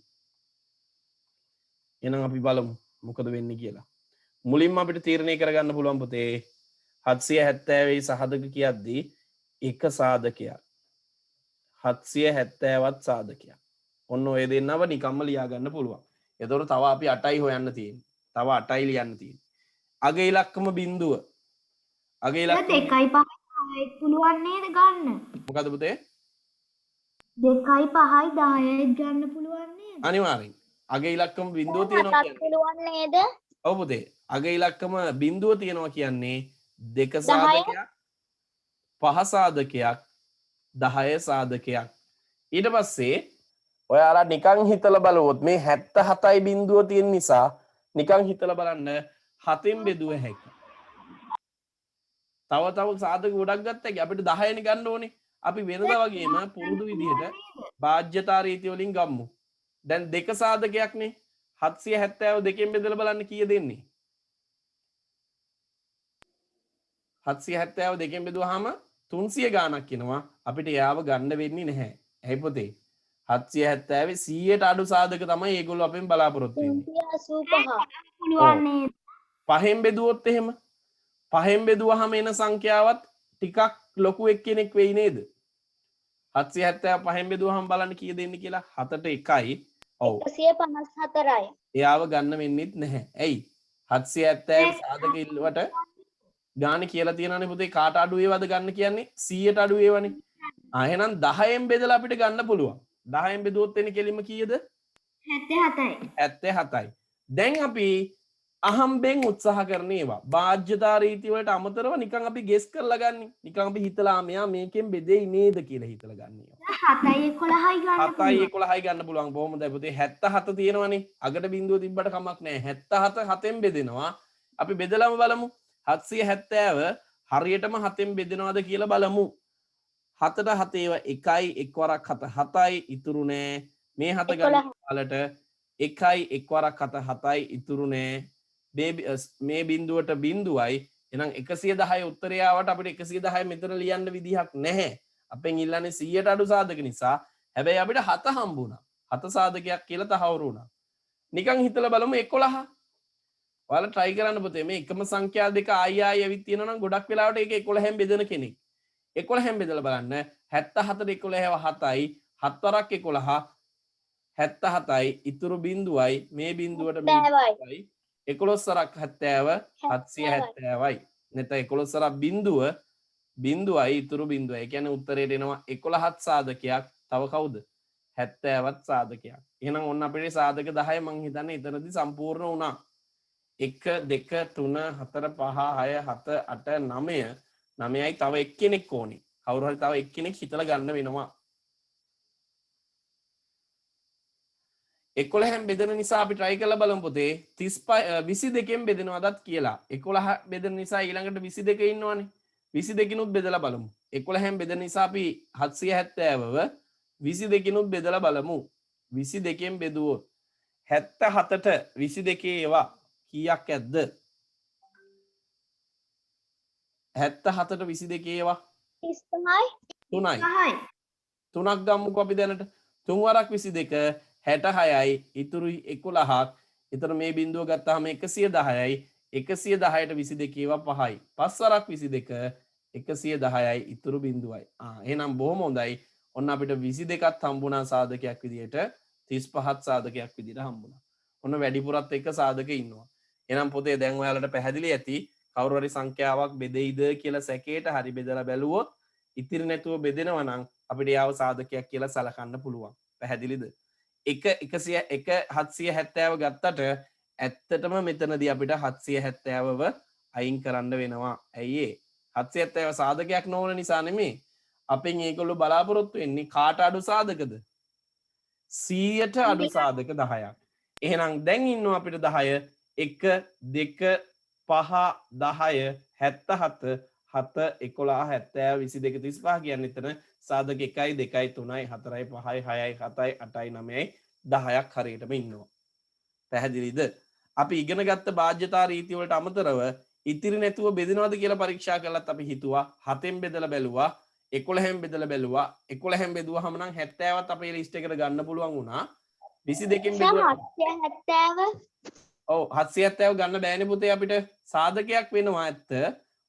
එහෙනම් අපි බලමු මොකද වෙන්නේ කියලා. මුලින්ම අපිට තීරණය කරගන්න පුළුවන් පුතේ 770 සාධක කියද්දී එක සාධකයක් 770වත් සාධකයක්. ඔන්න ඔය දෙන්නව නිකම්ම ලියා ගන්න පුළුවන්. එතකොට තව අපි 8යි හොයන්න තියෙන්නේ. තව 8යි ලියන්න තියෙන්නේ. අග ඉලක්කම බිඳුව. අග ඉලක්කම 2යි 5යි පුළුවන් නේද ගන්න? මොකද පුතේ? 2යි 5යි 10යි ගන්න පුළුවන් නේද? අනිවාර්යෙන්. අග ඉලක්කම බිඳුව තියෙනවා කියන්නේ. පුළුවන් නේද? ඔව් පුතේ. අග ඉලක්කම බිඳුව තියෙනවා කියන්නේ දෙක සාධකයක් 5 සාධකයක් 10 සාධකයක්. ඊට පස්සේ ඔයාලා නිකන් හිතලා බලුවොත් මේ 77යි බිඳුව තියෙන නිසා නිකන් හිතලා බලන්න 7න් බෙදුව හැකියි. තව සාධක ගොඩක් ගත්තා කි අපිට 10නේ ගන්න ඕනේ. අපි වෙනදා වගේම පුරුදු විදිහට බාහ්‍යතා රීතිය වලින් ගම්මු. දැන් දෙක සාධකයක්නේ 770 දෙකෙන් බෙදලා බලන්න කීය දෙන්නේ? 770 දෙකෙන් බෙදුවාම 300 ගාණක් එනවා. අපිට යාව ගන්න වෙන්නේ නැහැ. ඇයි පුතේ? 770 100ට අඩු සාධක තමයි ඒගොල්ලෝ අපෙන් බලාපොරොත්තු වෙන්නේ. 385. පුළුවන් නේද? පහෙන් බෙදුවොත් එහෙම පහෙන් බෙදුවහම එන සංඛ්‍යාවත් ටිකක් ලොකු එක්කෙනෙක් වෙයි නේද? 770 පහෙන් බෙදුවහම බලන්න කීය දෙන්නේ කියලා 7ට 1යි. ඔව් 154යි. එයාව ගන්න වෙන්නෙත් නැහැ. ඇයි? 770 සාධක ඉල්ලුවට ගානේ කියලා තියෙනවානේ පුතේ කාට අඩු වේවද ගන්න කියන්නේ 100ට අඩු වේවනේ. එහෙනම් 10න් බෙදලා අපිට ගන්න පුළුවන්. 10න් බෙදුවොත් එන්නේ කෙලින්ම කීයද? 77යි. 77යි. දැන් අපි අහම්බෙන් උත්සාහ කරන ඒවා බාහ්‍යතා රීති වලට අමතරව නිකන් අපි ගෙස් කරලා ගන්න. නිකන් අපි හිතලා මෙයා මේකෙන් බෙදෙයි නේද කියලා හිතලා ගන්න ඒවා. 7යි 11යි ගන්න. 7යි 11යි ගන්න පුළුවන්. බොහොමදයි පුතේ 77 තියෙනවනේ. අගට බිඳුව තිබ්බට කමක් නැහැ. 77 7න් බෙදෙනවා. අපි බෙදලාම බලමු. 770 හරියටම 7න් බෙදෙනවද කියලා බලමු. 7ට 7 ඒවා 1යි එක් වරක් 7 7යි ඉතුරු නෑ. මේ 7 ගන්න වලට 1යි එක් වරක් 7 7යි ඉතුරු නෑ. මේ බිඳුවට බිඳුවයි. එහෙනම් 110 උත්තරය ආවට අපිට 110 මෙතන ලියන්න විදිහක් නැහැ. අපෙන් ඉල්ලන්නේ 100ට අඩු සාධක නිසා. හැබැයි අපිට 7 හම්බුණා. 7 සාධකයක් කියලා තහවුරු වුණා. නිකන් හිතලා බලමු 11. ඔයාලා try කරන්න පුතේ මේ එකම සංඛ්‍යා දෙක ආයි ඇවිත් තියෙනවා නම් ගොඩක් වෙලාවට ඒක 11න් බෙදෙන කෙනෙක්. 11න් බෙදලා බලන්න 77ට 11 7යි 7 වරක් 11 77යි ඉතුරු බිඳුවයි මේ බිඳුවට බිඳුවයි 11 වරක් 70 770යි නැත්නම් 11 වරක් බිඳුව බිඳුවයි ඉතුරු බිඳුවයි. ඒ කියන්නේ උත්තරේට එනවා 11ත් සාධකයක්. තව කවුද? 70ත් සාධකයක්. එහෙනම් ඔන්න අපේ සාධක 10 මං හිතන්නේ එතනදී සම්පූර්ණ වුණා. 1 2 3 4 5 6 7 8 9 9යි තව එක්කෙනෙක් ඕනේ. කවුරු හරි තව එක්කෙනෙක් හිතලා ගන්න වෙනවා. 11න් බෙදෙන නිසා අපි try කරලා බලමු පුතේ 35 22න් බෙදෙනවදත් කියලා. 11 බෙදෙන නිසා ඊළඟට 22 ඉන්නවනේ. 22කිනුත් බෙදලා බලමු. 11න් බෙදෙන නිසා අපි 770ව 22කිනුත් බෙදලා බලමු. 22න් බෙදුවොත් 77ට 22 ඒවා කීයක් ඇද්ද? 77ට 22 ඒවා 35යි 3යි. 3ක් ගමුකෝ අපි දැනට. 3 වරක් 22 66යි ඉතුරු 11ක්. එතන මේ බිඳුව ගත්තාම 110යි 110ට 22 ඒවා 5යි. 5 වරක් 22 110යි ඉතුරු බිඳුවයි. එහෙනම් බොහොම හොඳයි. ඔන්න අපිට 22ක් හම්බුණා සාධකයක් විදියට 35ත් සාධකයක් විදියට හම්බුණා. ඔන්න වැඩිපුරත් එක්ක සාධක ඉන්නවා. එහෙනම් පොතේ දැන් ඔයාලට පැහැදිලි ඇති කවුරු හරි සංඛ්‍යාවක් බෙදෙයිද කියලා සැකේට හරි බෙදලා බැලුවොත් ඉතිරි නැතුව බෙදෙනවා නම් අපිට යාව සාධකයක් කියලා සලකන්න පුළුවන්. පැහැදිලිද? 770 ගත්තට ඇත්තටම මෙතනදී අපිට 770ව අයින් කරන්න වෙනවා. ඇයි ඒ? 770 සාධකයක් නොවන නිසා නෙමෙයි. අපෙන් ඒගොල්ලෝ බලාපොරොත්තු වෙන්නේ කාට අඩු සාධකද? 100ට අඩු සාධක 10ක්. එහෙනම් දැන් ඉන්නවා අපිට 10 1 2 5 10 77 7 11 70 22 35 කියන්නේ එතන සාධක 1 2 3 4 5 6 7 8 9 10ක් හරියටම ඉන්නවා. පැහැදිලිද? අපි ඉගෙන ගත්ත බාධ්‍යතා රීති වලට අමතරව ඉතිරි නැතුව බෙදනවද කියලා පරීක්ෂා කළත් අපි හිතුවා 7න් බෙදලා බැලුවා 11න් බෙදලා බැලුවා 11න් බෙදුවාම නම් 70ත් අපේ ලිස්ට් එකට ගන්න පුළුවන් වුණා 22න් බෙදුවා 770 ඔව් 770 ගන්න බෑනේ පුතේ අපිට සාධකයක් වෙනවා ඇත්ත.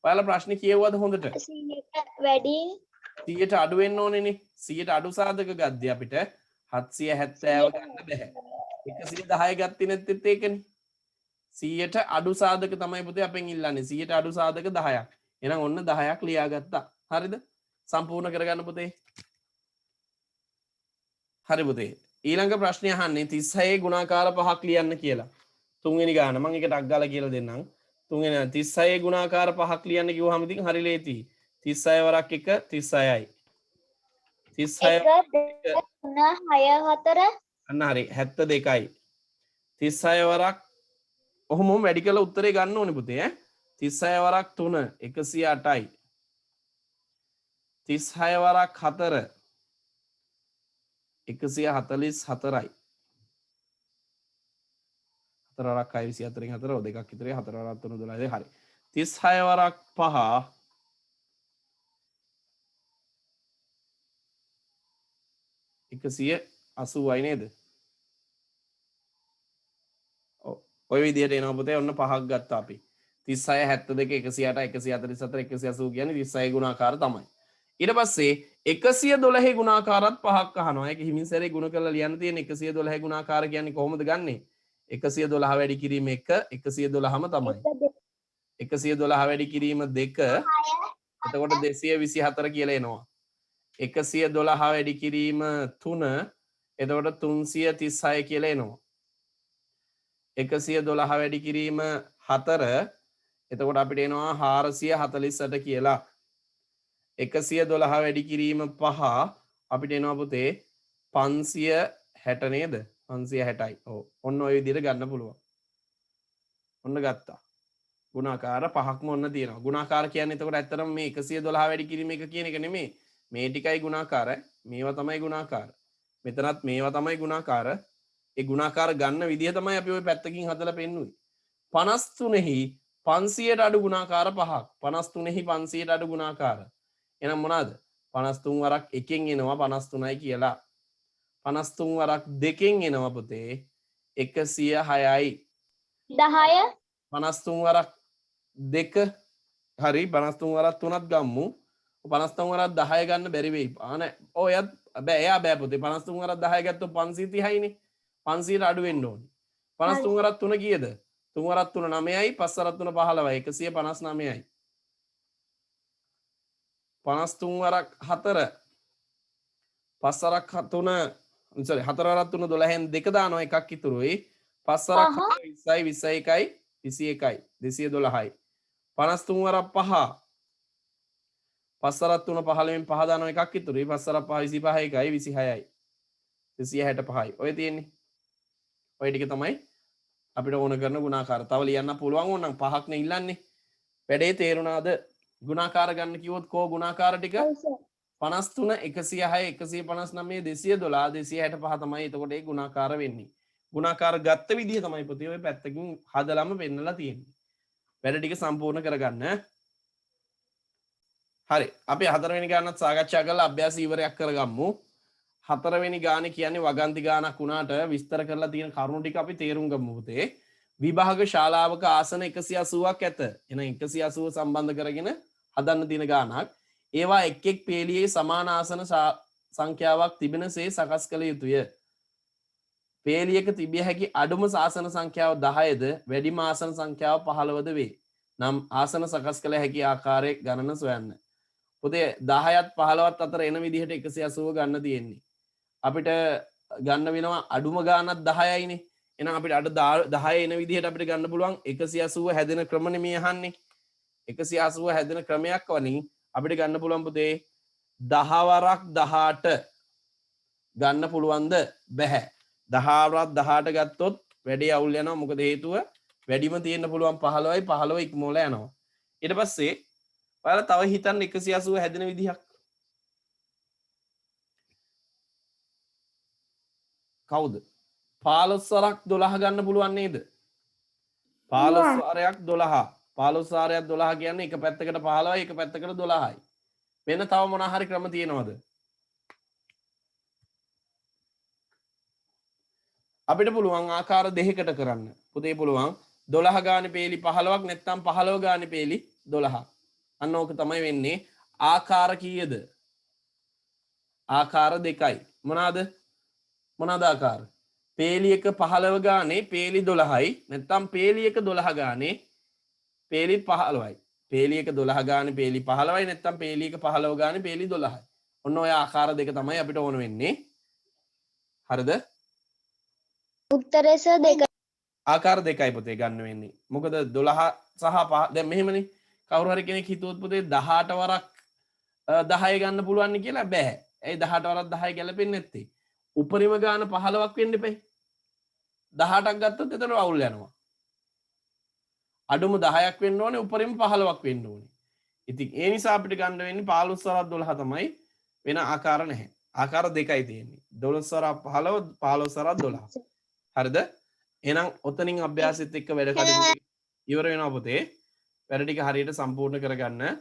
ඔයාලා ප්‍රශ්නේ කියවුවද හොඳට? 100ට වැඩි 100ට අඩු වෙන්න ඕනේනේ. 100ට අඩු සාධක ගද්දී අපිට 770 ගන්න බෑ. 110 ගත්තේ නැත්නම් ඒකනේ. 100ට අඩු සාධක තමයි පුතේ අපෙන් ඉල්ලන්නේ. 100ට අඩු සාධක 10ක්. එහෙනම් ඔන්න 10ක් ලියාගත්තා. හරිද? සම්පූර්ණ කරගන්න පුතේ. හරි පුතේ. ඊළඟ ප්‍රශ්නය අහන්නේ 36 ගුණාකාර පහක් ලියන්න කියලා. තුන්වෙනි ගාන මම ඒකට අග්ගාලා කියලා දෙන්නම්. තුන්වෙනි 36 ගුණාකාර පහක් ලියන්න කිව්වහම ඉතින් හරි ලේසි. 36 වරක් 1 36යි. 36 1 2 3 6 4 අන්න හරි 72යි. 36 වරක් ඔහොම වැඩි කළ උත්තරේ ගන්න ඕනේ පුතේ ඈ. 36 වරක් 3 108යි. 36 වරක් 4 144යි. 4 වරක් 24න් 4 දෙකක් ඉතරේ 4 වරක් 3 12 හරි. 36 වරක් 5 180යි නේද? ඔය විදිහට එනවා පුතේ ඔන්න පහක් ගත්තා අපි 36 72 108 144 180 කියන්නේ 36 ගුණාකාර තමයි. ඊට පස්සේ 112 ගුණාකාරත් පහක් අහනවා. ඒක හිමින් සැරේ ගුණ කරලා ලියන්න තියෙන 112 ගුණාකාර කියන්නේ කොහොමද ගන්නෙ? 112 වැඩි කිරීම 1 112ම තමයි. 112 වැඩි කිරීම 2 එතකොට 224 කියලා එනවා. 112 වැඩි කිරීම 3 එතකොට 336 කියලා එනවා. 112 වැඩි කිරීම 4 එතකොට අපිට එනවා 448 කියලා. 112 වැඩි කිරීම 5 අපිට එනවා පුතේ 560 නේද? 560යි. ඔව්. ඔන්න ඔය විදිහට ගන්න පුළුවන්. ඔන්න ගත්තා. ගුණාකාර පහක්ම ඔන්න තියෙනවා. ගුණාකාර කියන්නේ එතකොට ඇත්තටම මේ 112 වැඩි කිරීම එක කියන එක නෙමෙයි. මේ ටිකයි ගුණාකාර. මේවා තමයි ගුණාකාර. මෙතනත් මේවා තමයි ගුණාකාර. ඒ ගුණාකාර ගන්න විදිහ තමයි අපි ওই පැත්තකින් හදලා පෙන්නුවේ. 53හි 500ට අඩු ගුණාකාර පහක්. 53හි 500ට අඩු ගුණාකාර. එහෙනම් මොනවාද? 53 වරක් 1කින් එනවා 53යි කියලා. 53 වරක් 2කින් එනවා පුතේ 106යි. 10 53 වරක් 2 හරි 53 වරක් 3ත් ගම්මු. 53 වරක් 10 ගන්න බැරි වෙයි. ඔයත් බෑ එයා බෑ පුතේ 53 වරක් 10 ගත්තොත් 530යිනේ. 500ට අඩු වෙන්න ඕනේ. 53 වරක් 3 කීයද? 3 වරක් 3 9යි 5 වරක් 3 15යි 159යි. 53 වරක් 4 5 වරක් 3 sorry 4 වරක් 3 12න් 2 දානවා එකක් ඉතුරුයි. 5 වරක් 20යි 21යි 21යි 212යි. 53 වරක් 5 5 වරක් 3 15න් 5 දානවා එකක් ඉතුරුයි. 5 වරක් 5 25යි 26යි 265යි. ඔය තියෙන්නේ. ඔය ටික තමයි අපිට ඕන කරන ගුණාකාර. තව ලියන්න පුළුවන් ඕනනම් පහක් නේ ඉල්ලන්නේ. වැඩේ තේරුණාද? ගුණාකාර ගන්න කිව්වොත් කෝ ගුණාකාර ටික 53 106 159 212 265 තමයි. එතකොට ඒ ගුණාකාර වෙන්නේ. ගුණාකාර ගත්ත විදිහ තමයි පුතේ ඔය පැත්තකින් හදලම පෙන්නලා තියෙන්නේ. වැඩ ටික සම්පූර්ණ කරගන්න. හරි. අපි හතරවෙනි ගානත් සාකච්ඡා කරලා අභ්‍යාස ඉවරයක් කරගමු. හතරවෙනි ගානේ කියන්නේ වගන්ති ගානක් වුණාට විස්තර කරලා තියෙන කරුණු ටික අපි තේරුම් ගමු පුතේ. විභාග ශාලාවක ආසන 180ක් ඇත. එහෙනම් 180 සම්බන්ධ කරගෙන හදන්න තියෙන ගානක්. ඒවා එක් එක් පේළියේ සමාන ආසන සංඛ්‍යාවක් තිබෙනසේ සකස් කළ යුතුය. පේළියක තිබිය හැකි අඩුම ආසන සංඛ්‍යාව 10ද වැඩිම ආසන සංඛ්‍යාව 15ද වේ. නම් ආසන සකස් කළ හැකි ආකාරයේ ගණන සොයන්න. පුතේ 10ත් 15ත් අතර එන විදිහට 180 ගන්න තියෙන්නේ. අපිට ගන්න වෙනවා අඩුම ගානක් 10යිනේ. එහෙනම් අපිට අඩ 10 එන විදිහට අපිට ගන්න පුළුවන් 180 හැදෙන ක්‍රමනේ මේ අහන්නේ. 180 හැදෙන ක්‍රමයක් වලින් අපිට ගන්න පුළුවන් පුතේ 10 වරක් 18 ගන්න පුළුවන්ද? බැහැ. 10 වරක් 18 ගත්තොත් වැඩි අවුල් යනවා. මොකද හේතුව වැඩිම තියෙන්න පුළුවන් 15යි 15 ඉක්මවලා යනවා. ඊට පස්සේ ඔයාලා තව හිතන්න 180 හැදෙන විදිහක්. කවුද? 15 වරක් 12 ගන්න පුළුවන් නේද? 15 වාරයක් 12. 15 වාරයක් 12 කියන්නේ එක පැත්තකට 15යි එක පැත්තකට 12යි. වෙන තව මොනවා හරි ක්‍රම තියෙනවද? අපිට පුළුවන් ආකාර දෙකකට කරන්න. පුතේ පුළුවන් 12 ගානේ පේලි 15ක් නැත්නම් 15 ගානේ පේලි 12ක්. අන්න ඕක තමයි වෙන්නේ. ආකාර කීයද? ආකාර දෙකයි. මොනවාද? මොනවාද ආකාර? පේලි එක 15 ගානේ පේලි 12යි නැත්නම් පේලි එක 12 ගානේ පේලි 15යි. පේලි එක 12 ගානේ පේලි 15යි නැත්නම් පේලි එක 15 ගානේ පේලි 12යි. ඔන්න ඔය ආකාර දෙක තමයි අපිට ඕන වෙන්නේ. හරිද? උත්තරේ සර් දෙක. ආකාර දෙකයි පුතේ ගන්න වෙන්නේ. මොකද 12 සහ 5 දැන් මෙහෙමනේ. කවුරු හරි කෙනෙක් හිතුවොත් පුතේ 18 වරක් 10 ගන්න පුළුවන් කියලා බෑ. ඒ 18 වරක් 10 ගැලපෙන්නේ නැත්තේ. උපරිම ගාන 15ක් වෙන්න එපේ. 18ක් ගත්තොත් එතන අවුල් යනවා. අඩුම 10ක් වෙන්න ඕනේ, උපරිම 15ක් වෙන්න ඕනේ. ඉතින් ඒ නිසා අපිට ගන්න වෙන්නේ 15 වරක් 12 තමයි. වෙන ආකාර නැහැ. ආකාර දෙකයි තියෙන්නේ. 12 වරක් 15, 15 වරක් 12. හරිද? එහෙනම් ඔතනින් අභ්‍යාසෙත් එක්ක වැඩ කටයුතු ඉවර වෙනවා පුතේ. වැඩ ටික හරියට සම්පූර්ණ කරගන්න.